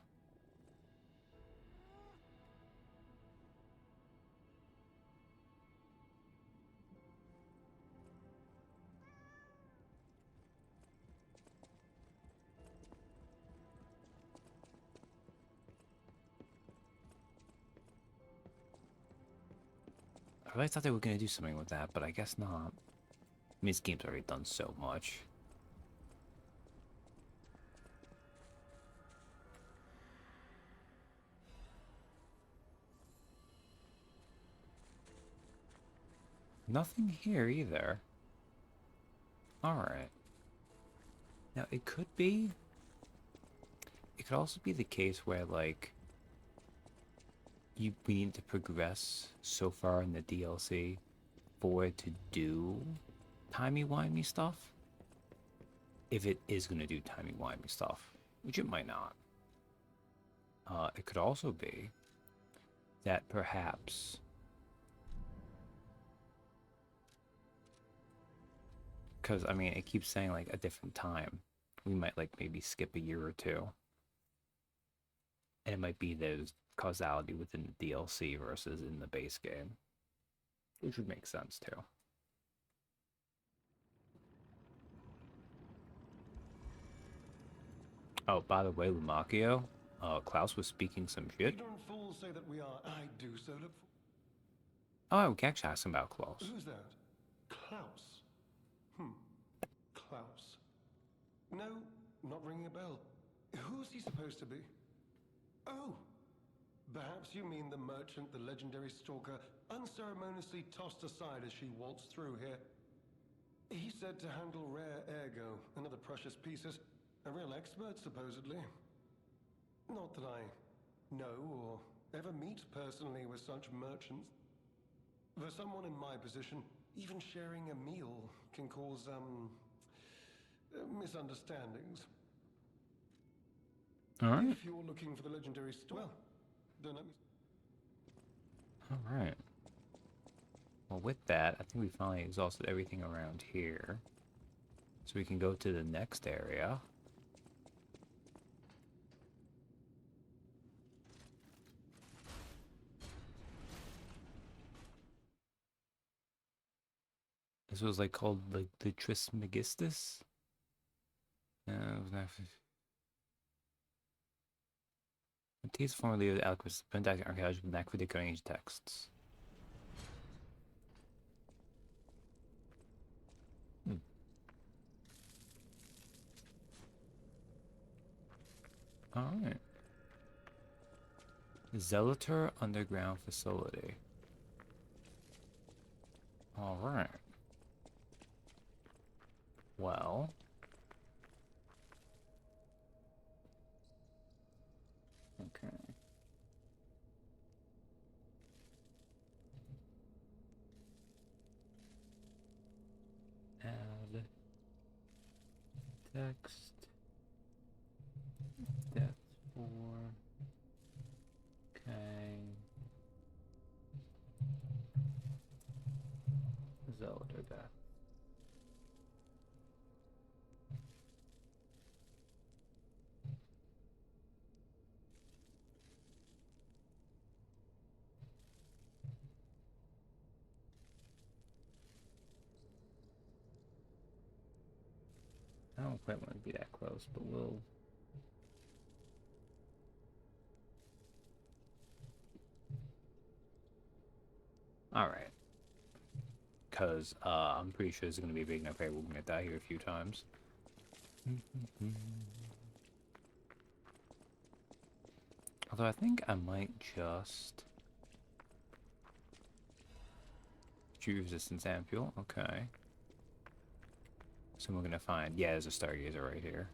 I really thought they were gonna do something with that, but I guess not. I mean, this game's already done so much. Nothing here either. Alright. Now, it could be... It could also be the case where, like... we need to progress so far in the DLC for it to do timey-wimey stuff. If it is going to do timey-wimey stuff. Which it might not. It could also be that perhaps... Because, I mean, it keeps saying, like, a different time. We might, like, maybe skip a year or two. And it might be there's causality within the DLC versus in the base game. Which would make sense, too. Oh, by the way, Lumakio, Klaus was speaking some shit. Ignorant fools say that we are. I do so look for... Oh, we can actually ask him about Klaus. Who's that? Klaus? Klaus. No, not ringing a bell. Who's he supposed to be? Oh! Perhaps you mean the merchant the legendary stalker unceremoniously tossed aside as she waltzed through here. He said to handle rare ergo and other precious pieces. A real expert, supposedly. Not that I know or ever meet personally with such merchants. For someone in my position, even sharing a meal can cause, misunderstandings. Alright. If you're looking for the legendary well, don't let me... Alright. Well, with that, I think we finally exhausted everything around here. So we can go to the next area. This was like called like the Trismegistus. These formerly of Alchemist, Pentactic archaeology with knack for decoding ancient texts. Alright. Zelator Underground Facility. Alright. Well. Okay. Add text. Death 4. Okay. Zelda death. I don't quite want to be that close, but we'll. Alright. Because I'm pretty sure this is going to be a big enough area. We're going to die here a few times. Although I think I might just choose resistance ampule. Okay. So we're going to find, yeah, there's a stargazer right here.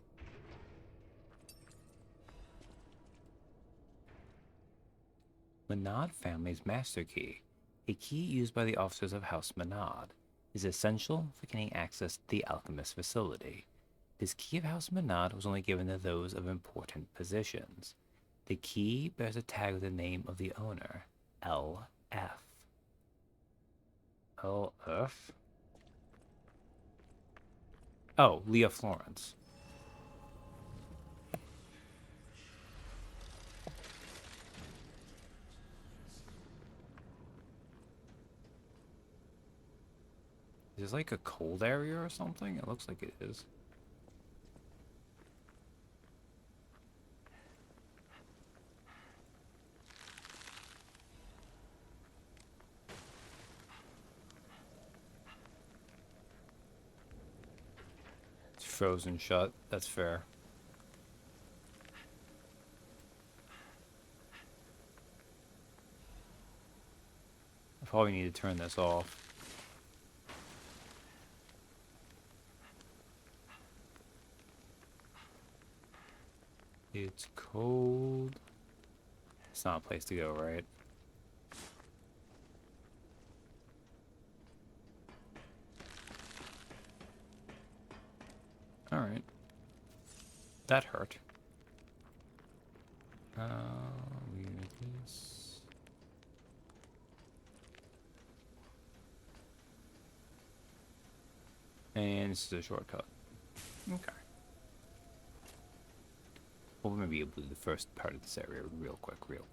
Menad family's master key. A key used by the officers of House Menad is essential for gaining access to the alchemist facility. This key of House Menad was only given to those of important positions. The key bears a tag with the name of the owner, LF. LF? Oh, Leah Florence. Is this like a cold area or something? It looks like it is. It's frozen shut. That's fair. I probably need to turn this off. It's cold. It's not a place to go, right? Alright. That hurt. We need this. And this is a shortcut. Okay. Well, maybe able to do the first part of this area real quick. We'll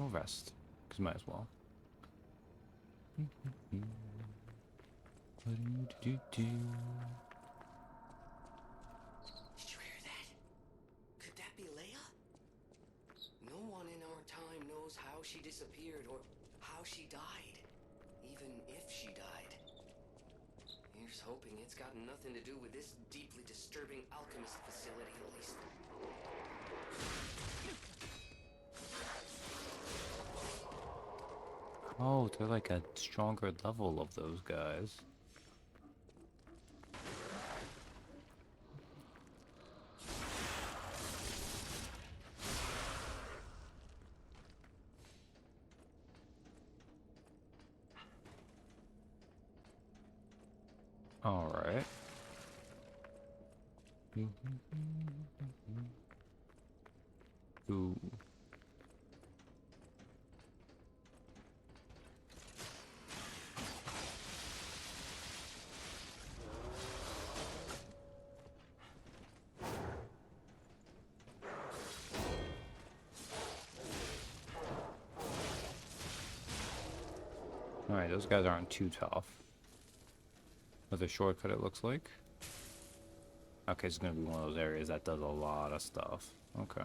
rest, because might as well. Did you hear that? Could that be Leia? No one in our time knows how she disappeared or how she died. Even if she died. Here's hoping it's got nothing to do with this deeply disturbing alchemist facility, at least. Oh, they're like a stronger level of those guys. Alright. Ooh. Alright, those guys aren't too tough. With a shortcut, it looks like. Okay, it's gonna be one of those areas that does a lot of stuff. Okay.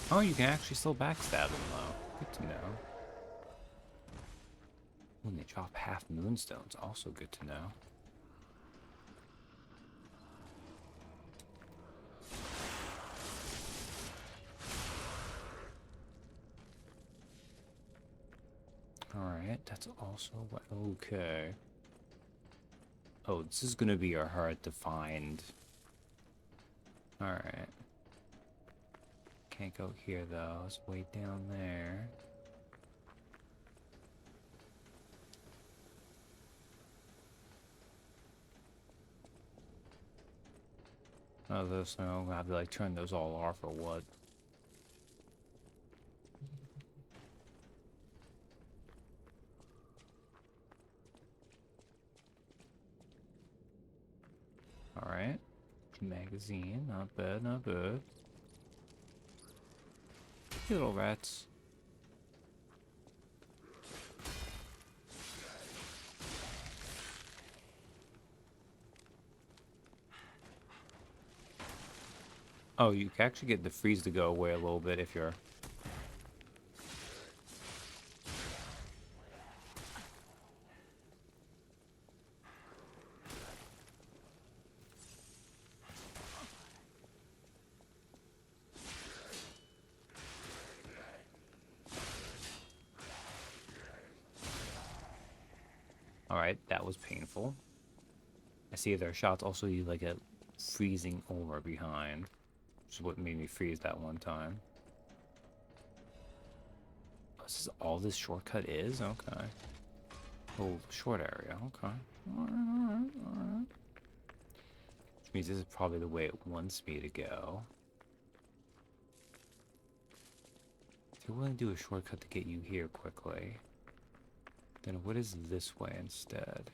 Oh, you can actually still backstab them, though. Good to know. When they drop half moonstones, also good to know. Alright, that's also what. Okay. Oh, this is gonna be hard to find. Alright. Can't go here though. It's way down there. Oh, those, so I'm gonna have to like turn those all off or what? Alright. Magazine, not bad, not bad. Little rats. Oh, you can actually get the freeze to go away a little bit if you're... Alright, that was painful. I see their shots also you like a freezing aura behind. Which is what made me freeze that one time. Oh, this is all this shortcut is? Okay. Oh, short area, okay. Alright. Which means this is probably the way it wants me to go. If you're willing to do a shortcut to get you here quickly, then what is this way instead?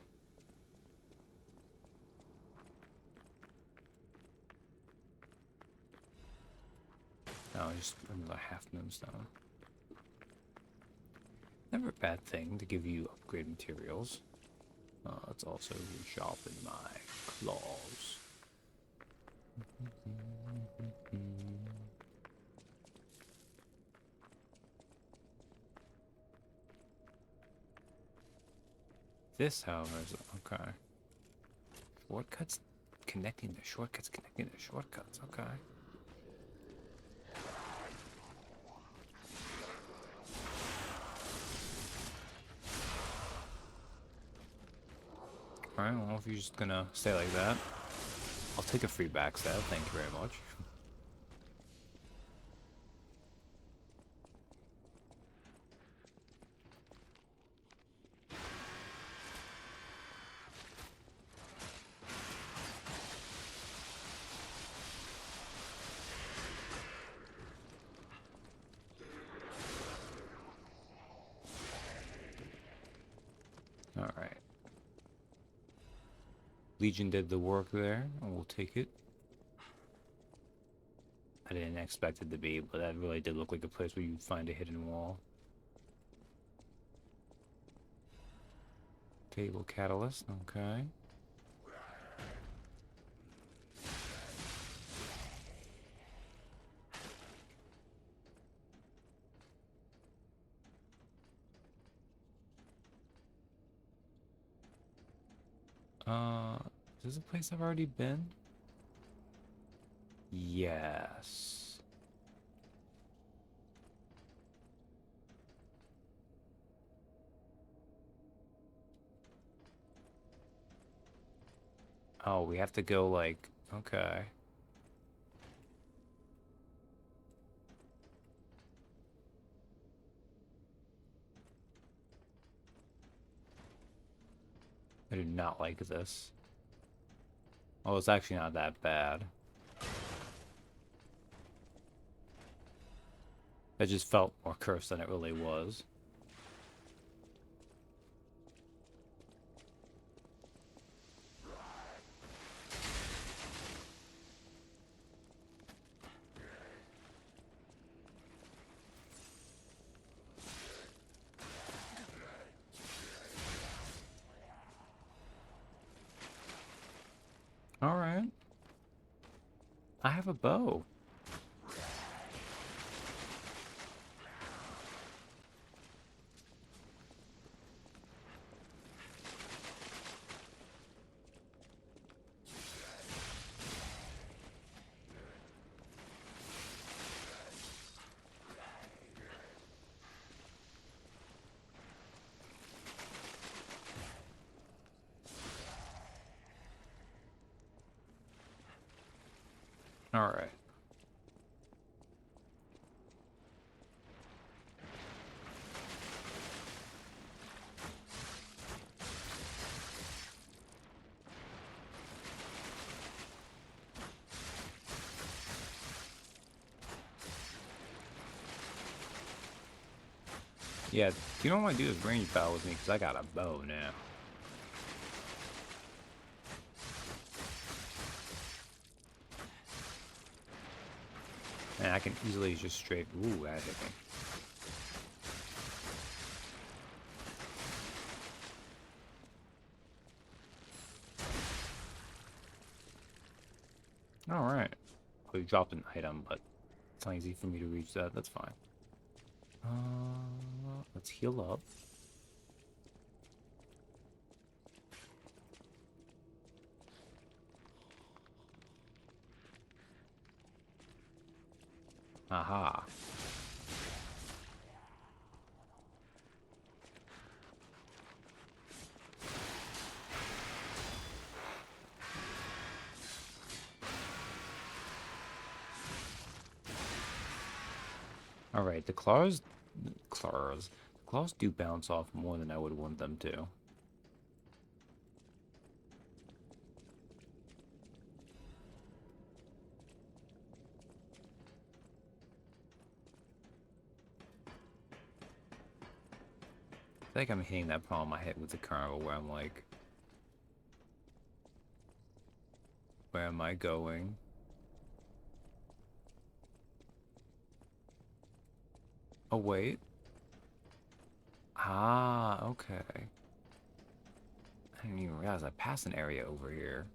No, just another half moonstone. Never a bad thing to give you upgrade materials. Let's also sharpen my claws. This, however, is okay. Shortcuts connecting the shortcuts, connecting the shortcuts. Okay. Alright, well, if you're just gonna stay like that, I'll take a free backstab. Thank you very much. Alright. Legion did the work there, and we'll take it. I didn't expect it to be, but that really did look like a place where you'd find a hidden wall. Table catalyst, okay. Is this a place I've already been? Yes. Oh, we have to go like, okay. I do not like this. Oh, it's actually not that bad. It just felt more cursed than it really was. Alright. I have a bow. Alright. Yeah, you don't want to do this range battle with me because I got a bow now. And I can easily just straight... Ooh, that hit me. Alright. Oh, you dropped an item, but it's not easy for me to reach that. That's fine. Let's heal up. Aha. Alright, the claws do bounce off more than I would want them to. I think I'm hitting that problem I hit with the Carnival where I'm like, where am I going? Oh, wait. Ah, okay. I didn't even realize I passed an area over here.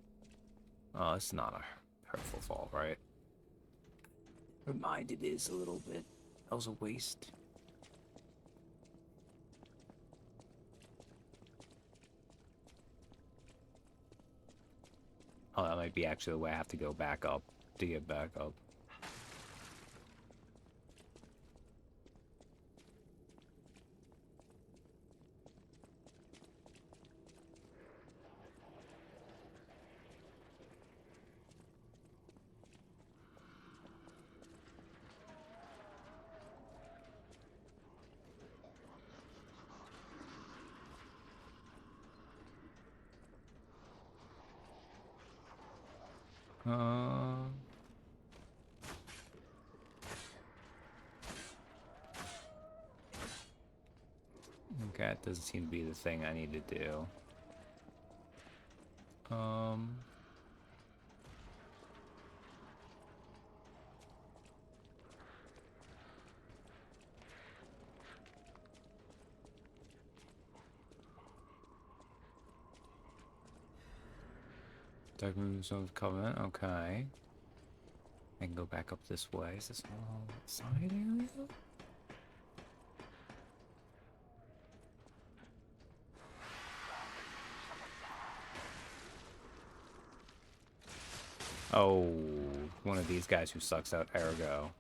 Oh, it's not a hurtful fall, right? Reminded is a little bit. That was a waste. Oh, that might be actually the way I have to go back up to get back up. Okay, that doesn't seem to be the thing I need to do. Dark Moon Zone of Covenant, okay. I can go back up this way. Is this all side area? Oh, one of these guys who sucks out Ergo.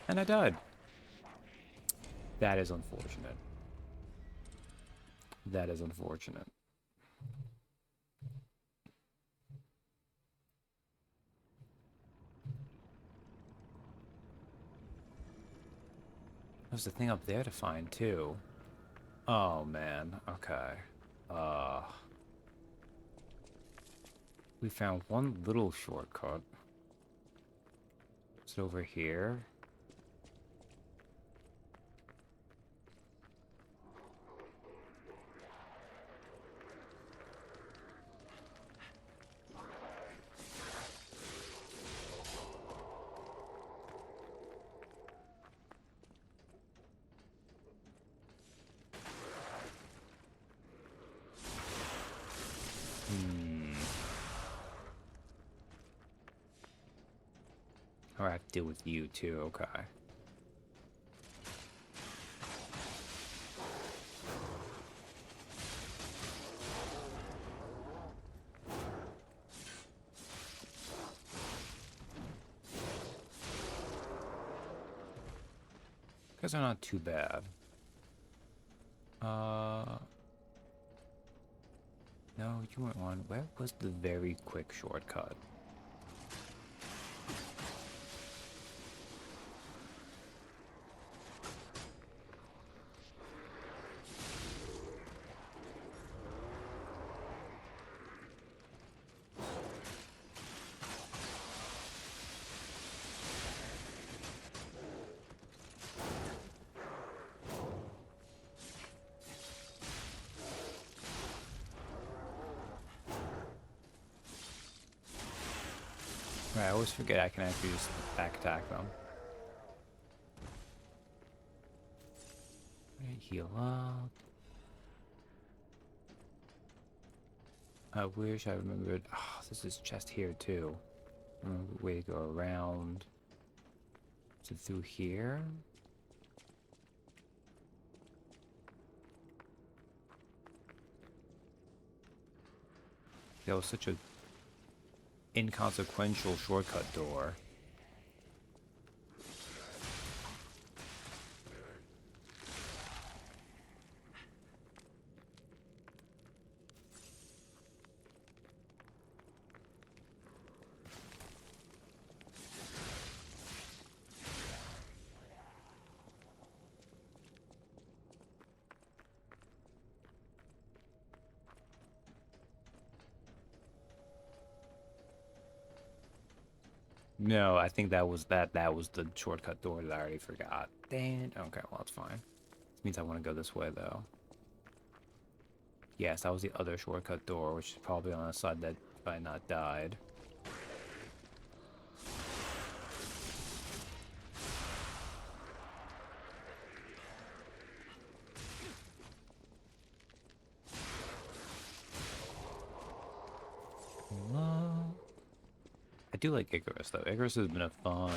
And I died. That is unfortunate. That is unfortunate. There's a thing up there to find, too. Oh, man. Okay. We found one little shortcut. Is it over here? Or I have to deal with you too, okay. Guys are not too bad. No, you weren't on. Where was the very quick shortcut? Right, I always forget I can actually just back attack them. Right, heal up. I wish I remembered. Oh, this is chest here too. Way to go around. So through here. That was such a inconsequential shortcut door. No, I think that was that was the shortcut door that I already forgot. Dang it. Okay, well, it's fine. This means I want to go this way, though. Yes, that was the other shortcut door, which is probably on the side that I not died. Hello? I do like Icarus, though. Icarus has been a fun...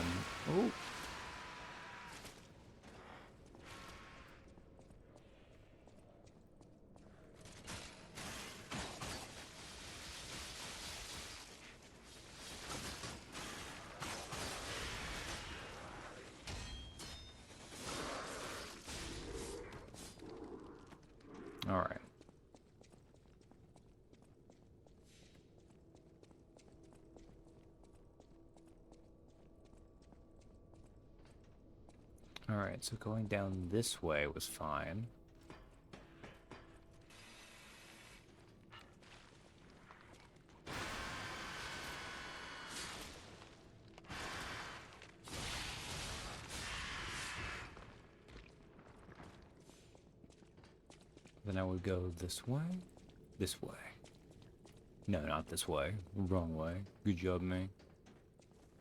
Ooh. Alright. Alright, so going down this way was fine. Then I would go this way? This way. No, not this way. Wrong way. Good job, me.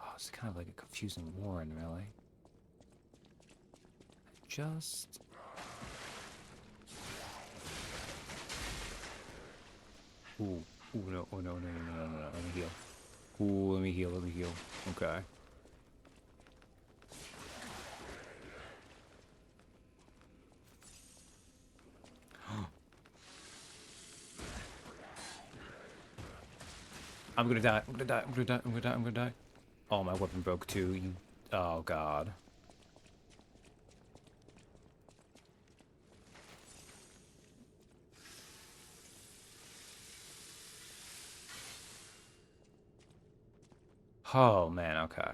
Oh, it's kind of like a confusing warren, really. Just... Ooh. Ooh, no. Oh, no, no, no, no, no, no. Let me heal. Ooh, let me heal, let me heal. Okay. I'm gonna die. I'm gonna die. I'm gonna die. I'm gonna die. I'm gonna die. Oh, my weapon broke too. You. Oh God. Oh man. Okay.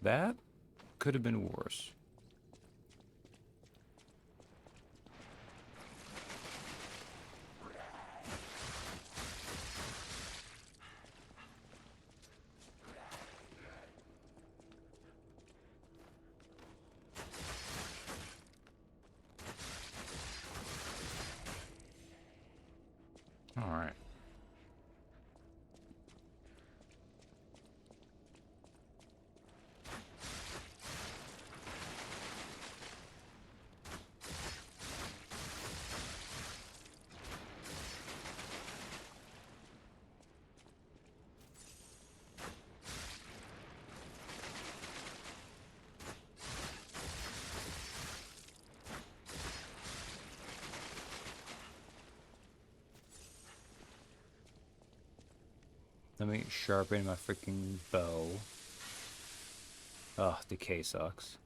That could have been worse. All right. Let me sharpen my freaking bow. Ugh, decay sucks.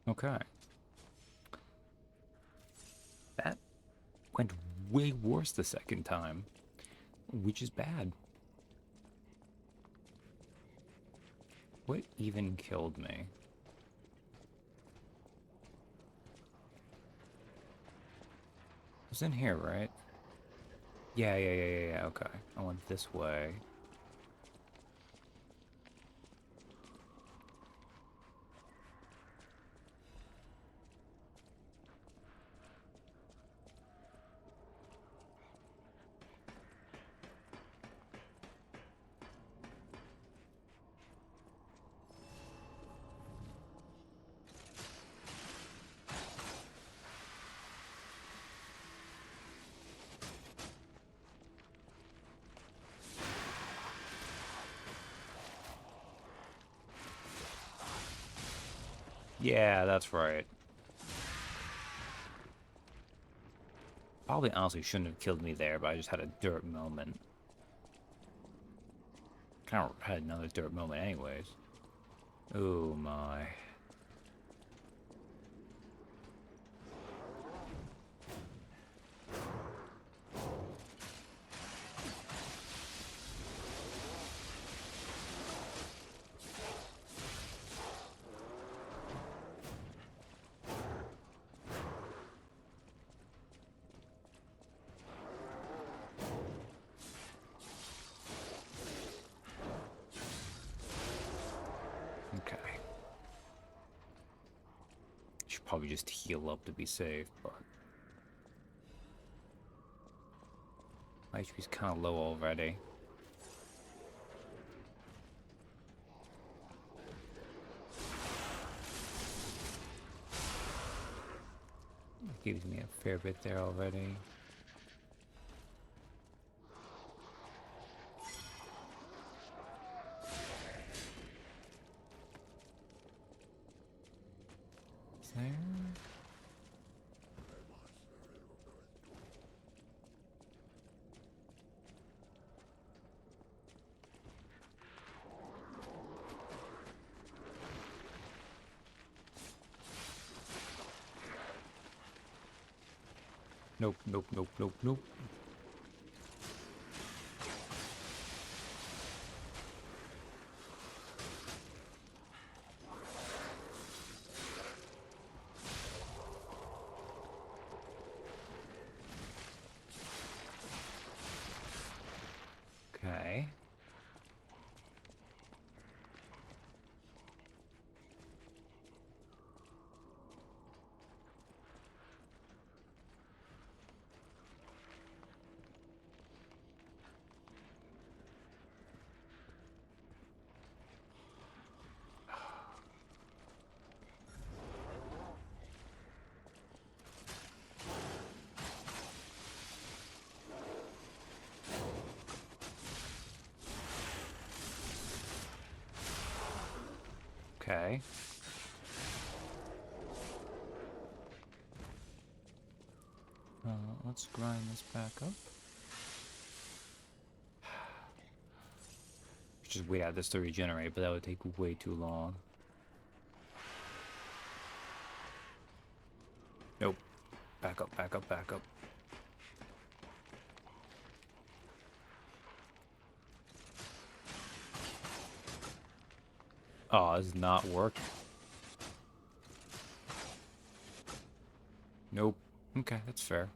Okay. That went way worse the second time, which is bad. What even killed me? It was in here, right? Yeah, okay. I went this way. Yeah, that's right. Probably honestly shouldn't have killed me there, but I just had a dirt moment. Kind of had another dirt moment anyways. Oh my. Okay. Should probably just heal up to be safe, but my HP's kind of low already. Gives me a fair bit there already. Is there? Nope, nope, nope, nope, nope. Okay. Okay. Let's grind this back up. Just wait out this to regenerate, but that would take way too long. Nope. Back up, back up, back up. Oh, it does not work. Nope. Okay, that's fair.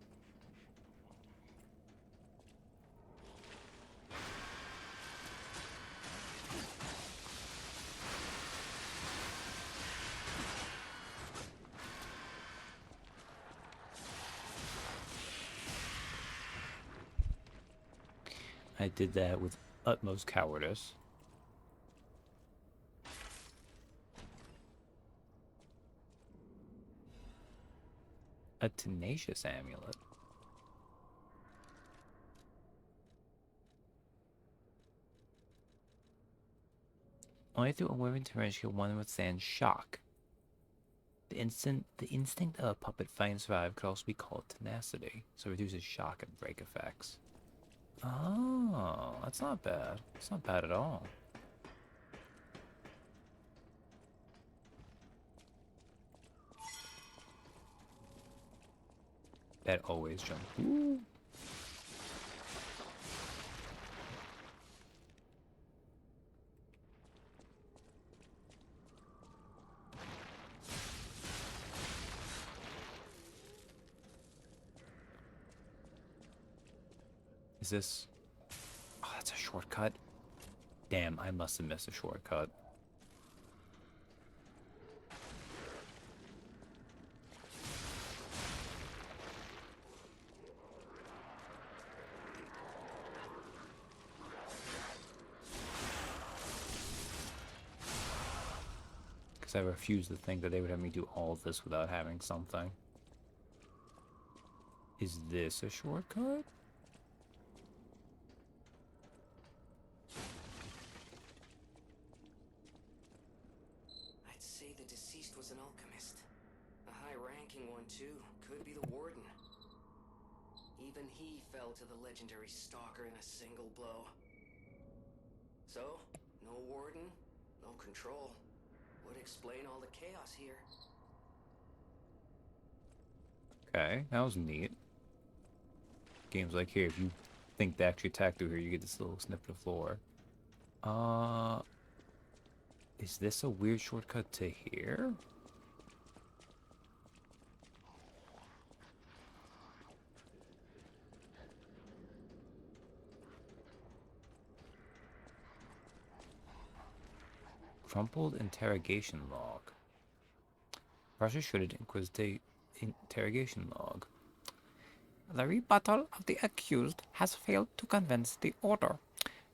I did that with utmost cowardice. A tenacious amulet. Only through unwavering determination can one withstand shock. The instinct of a puppet fighting to survive could also be called tenacity, so it reduces shock and break effects. Oh, that's not bad. It's not bad at all. That always jump. Ooh. Is this... Oh, that's a shortcut? Damn, I must have missed a shortcut. Because I refuse to think that they would have me do all of this without having something. Is this a shortcut? I'd say the deceased was an alchemist. A high-ranking one, too. Could be the warden. Even he fell to the legendary stalker in a single blow. So, no warden, no control. Would explain all the chaos here. Okay, that was neat. Games like here, if you think to actually attack through here, you get this little snippet of floor. Is this a weird shortcut to here? Crumpled interrogation log. Pressure shredded interrogation log. The rebuttal of the accused has failed to convince the order.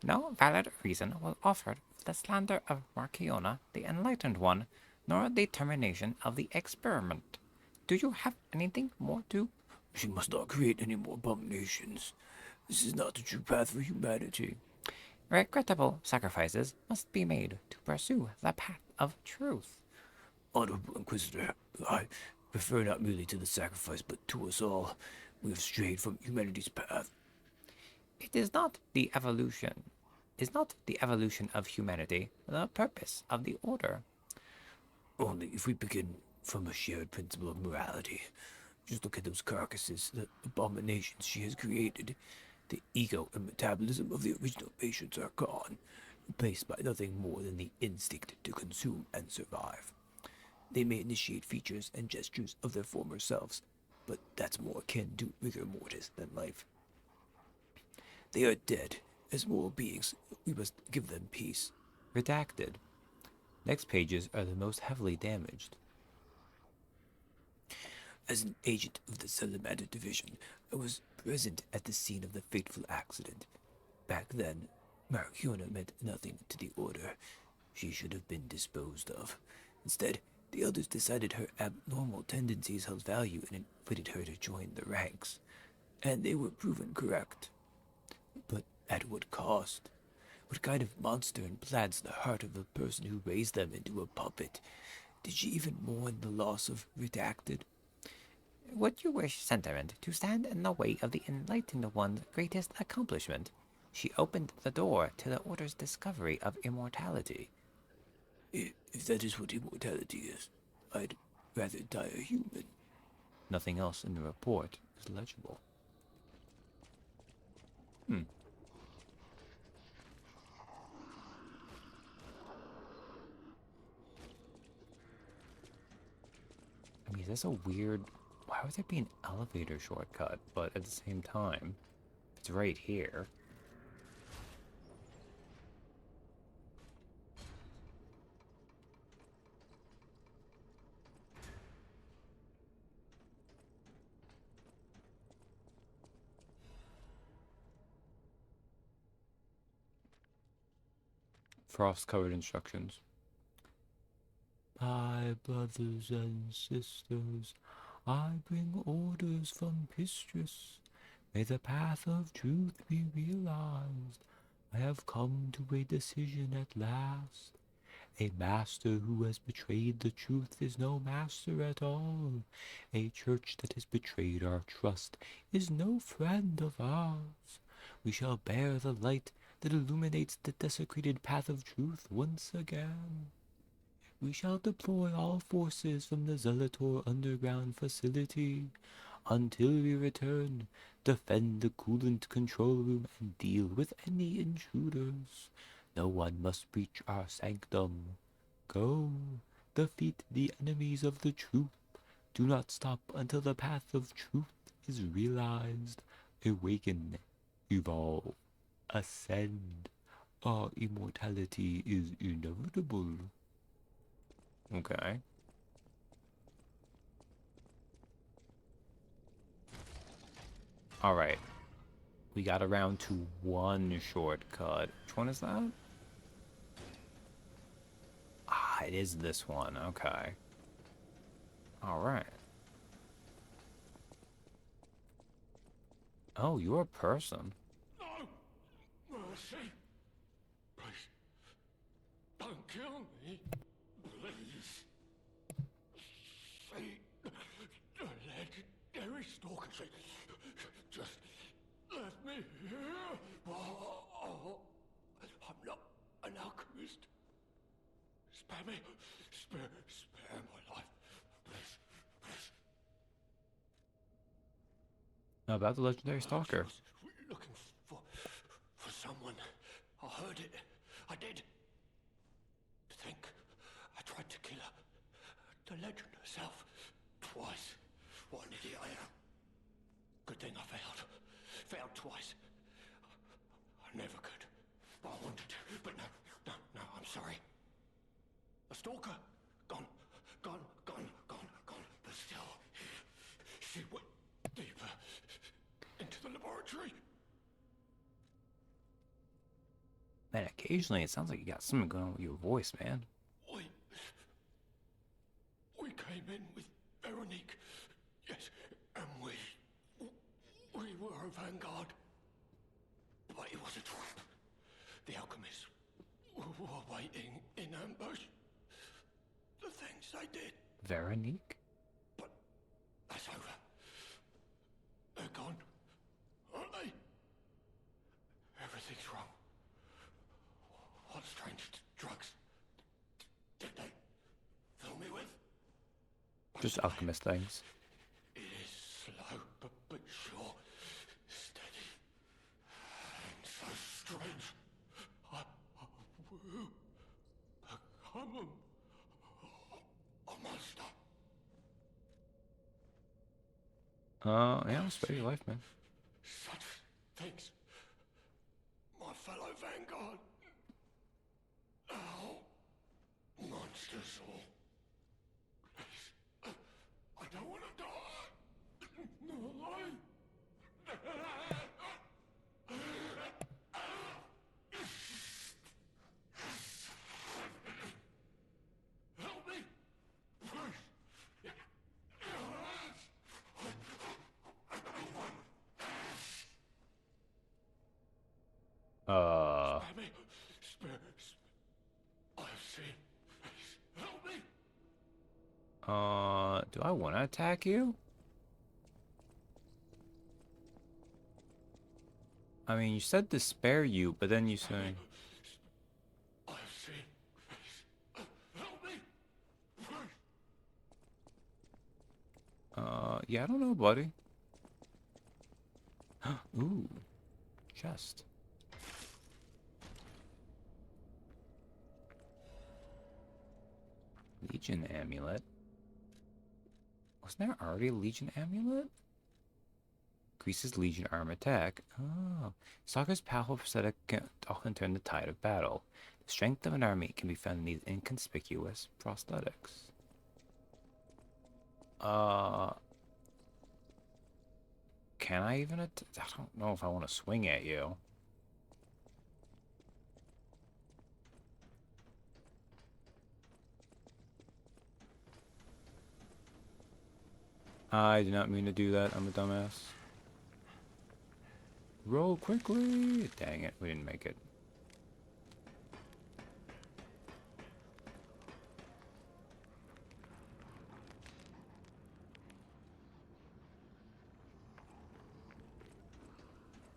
No valid reason was offered for the slander of Marciona, the Enlightened One, nor the termination of the experiment. Do you have anything more to... She must not create any more abominations. This is not the true path for humanity. Regrettable sacrifices must be made to pursue the path of truth. Honorable Inquisitor, I prefer not merely to the sacrifice, but to us all. We have strayed from humanity's path. It is not the evolution. Is not the evolution of humanity the purpose of the order? Only if we begin from a shared principle of morality. Just look at those carcasses, the abominations she has created. The ego and metabolism of the original patients are gone, replaced by nothing more than the instinct to consume and survive. They may initiate features and gestures of their former selves, but that's more akin to rigor mortis than life. They are dead. As moral beings, we must give them peace. Redacted. Next pages are the most heavily damaged. As an agent of the Salamander Division, I was present at the scene of the fateful accident. Back then, Marciona meant nothing to the Order. She should have been disposed of. Instead, the elders decided her abnormal tendencies held value and invited her to join the ranks. And they were proven correct. But at what cost? What kind of monster implants the heart of the person who raised them into a puppet? Did she even mourn the loss of Redacted? Would you wish sentiment to stand in the way of the Enlightened One's greatest accomplishment? She opened the door to the Order's discovery of immortality. If that is what immortality is, I'd rather die a human. Nothing else in the report is legible. I mean, is this a weird... Why would there be an elevator shortcut? But at the same time, it's right here. frost-covered instructions. My brothers and sisters, I bring orders from Pistrus. May the path of truth be realized. I have come to a decision at last. A master who has betrayed the truth is no master at all. A church that has betrayed our trust is no friend of ours. We shall bear the light that illuminates the desecrated path of truth once again. We shall deploy all forces from the Zelator underground facility. Until we return, defend the coolant control room and deal with any intruders. No one must breach our sanctum. Go, defeat the enemies of the truth. Do not stop until the path of truth is realized. Awaken, evolve, ascend. Our immortality is inevitable. Okay. Alright. We got around to one shortcut. Which one is that? Ah, it is this one. Okay. Alright. Oh, you're a person. No! Mercy! Please, don't kill me. Please. See, the legendary stalker. Just let me here. Oh, I'm not an alchemist. Spare me. Spare my life. Please, please. About the legendary stalker. I was looking for someone. I heard it. I did. To think I tried to kill her. The legend herself. Twice. What an idiot I am. Good thing I failed. Failed twice. I never could. I wanted to, but no, I'm sorry. A stalker. Gone. But still, she went deeper into the laboratory. Man, occasionally it sounds like you got something going on with your voice, man. We came in with Veronique. Yes, and we were a vanguard. But it was a trap. The alchemists were waiting in ambush. The things they did. Veronique? But that's over. They're gone, aren't they? Everything's wrong. What strange drugs did they fill me with? Just alchemist things. It is slow, but sure. Steady. And so strange. I will become a monster. Yeah, I'll spare your life, man. Such things. My fellow vanguard. Now, monsters all. Please. I don't want to die. No, help me. Spare me. Spare. I've seen. Please, help me. Do I want to attack you? I mean, you said to spare you, but then you say... I've seen. Please, help me. Yeah, I don't know, buddy. Ooh. Chest. Legion amulet. Wasn't there already a Legion amulet? Increases Legion arm attack. Oh. Stalker's powerful prosthetic can often turn the tide of battle. The strength of an army can be found in these inconspicuous prosthetics. Can I even I don't know if I want to swing at you. I did not mean to do that. I'm a dumbass. Roll quickly. Dang it, we didn't make it.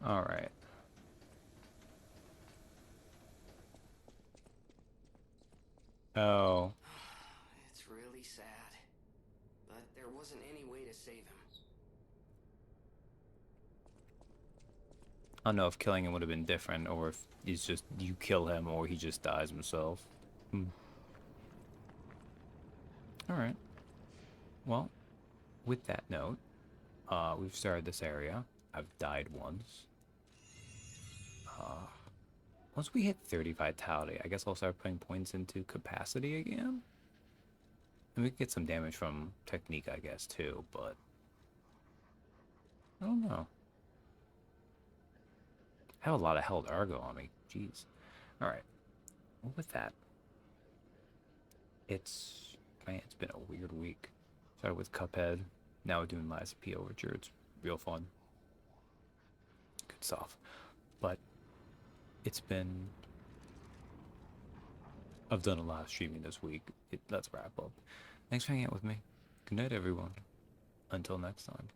All right. Oh. It's really sad. But there wasn't any way to save him. I don't know if killing him would have been different, or if it's just you kill him, or he just dies himself. Alright. Well, with that note, we've started this area. I've died once. Once we hit 30 vitality, I guess I'll start putting points into capacity again. And we could get some damage from technique, I guess, too, but I don't know. I have a lot of held Argo on me. Jeez. Alright. Well, with that, man, it's been a weird week. Started with Cuphead. Now we're doing Lies of P. Overture. It's real fun. Good stuff. But it's been... I've done a lot of streaming this week. Let's wrap up. Thanks for hanging out with me. Good night, everyone. Until next time.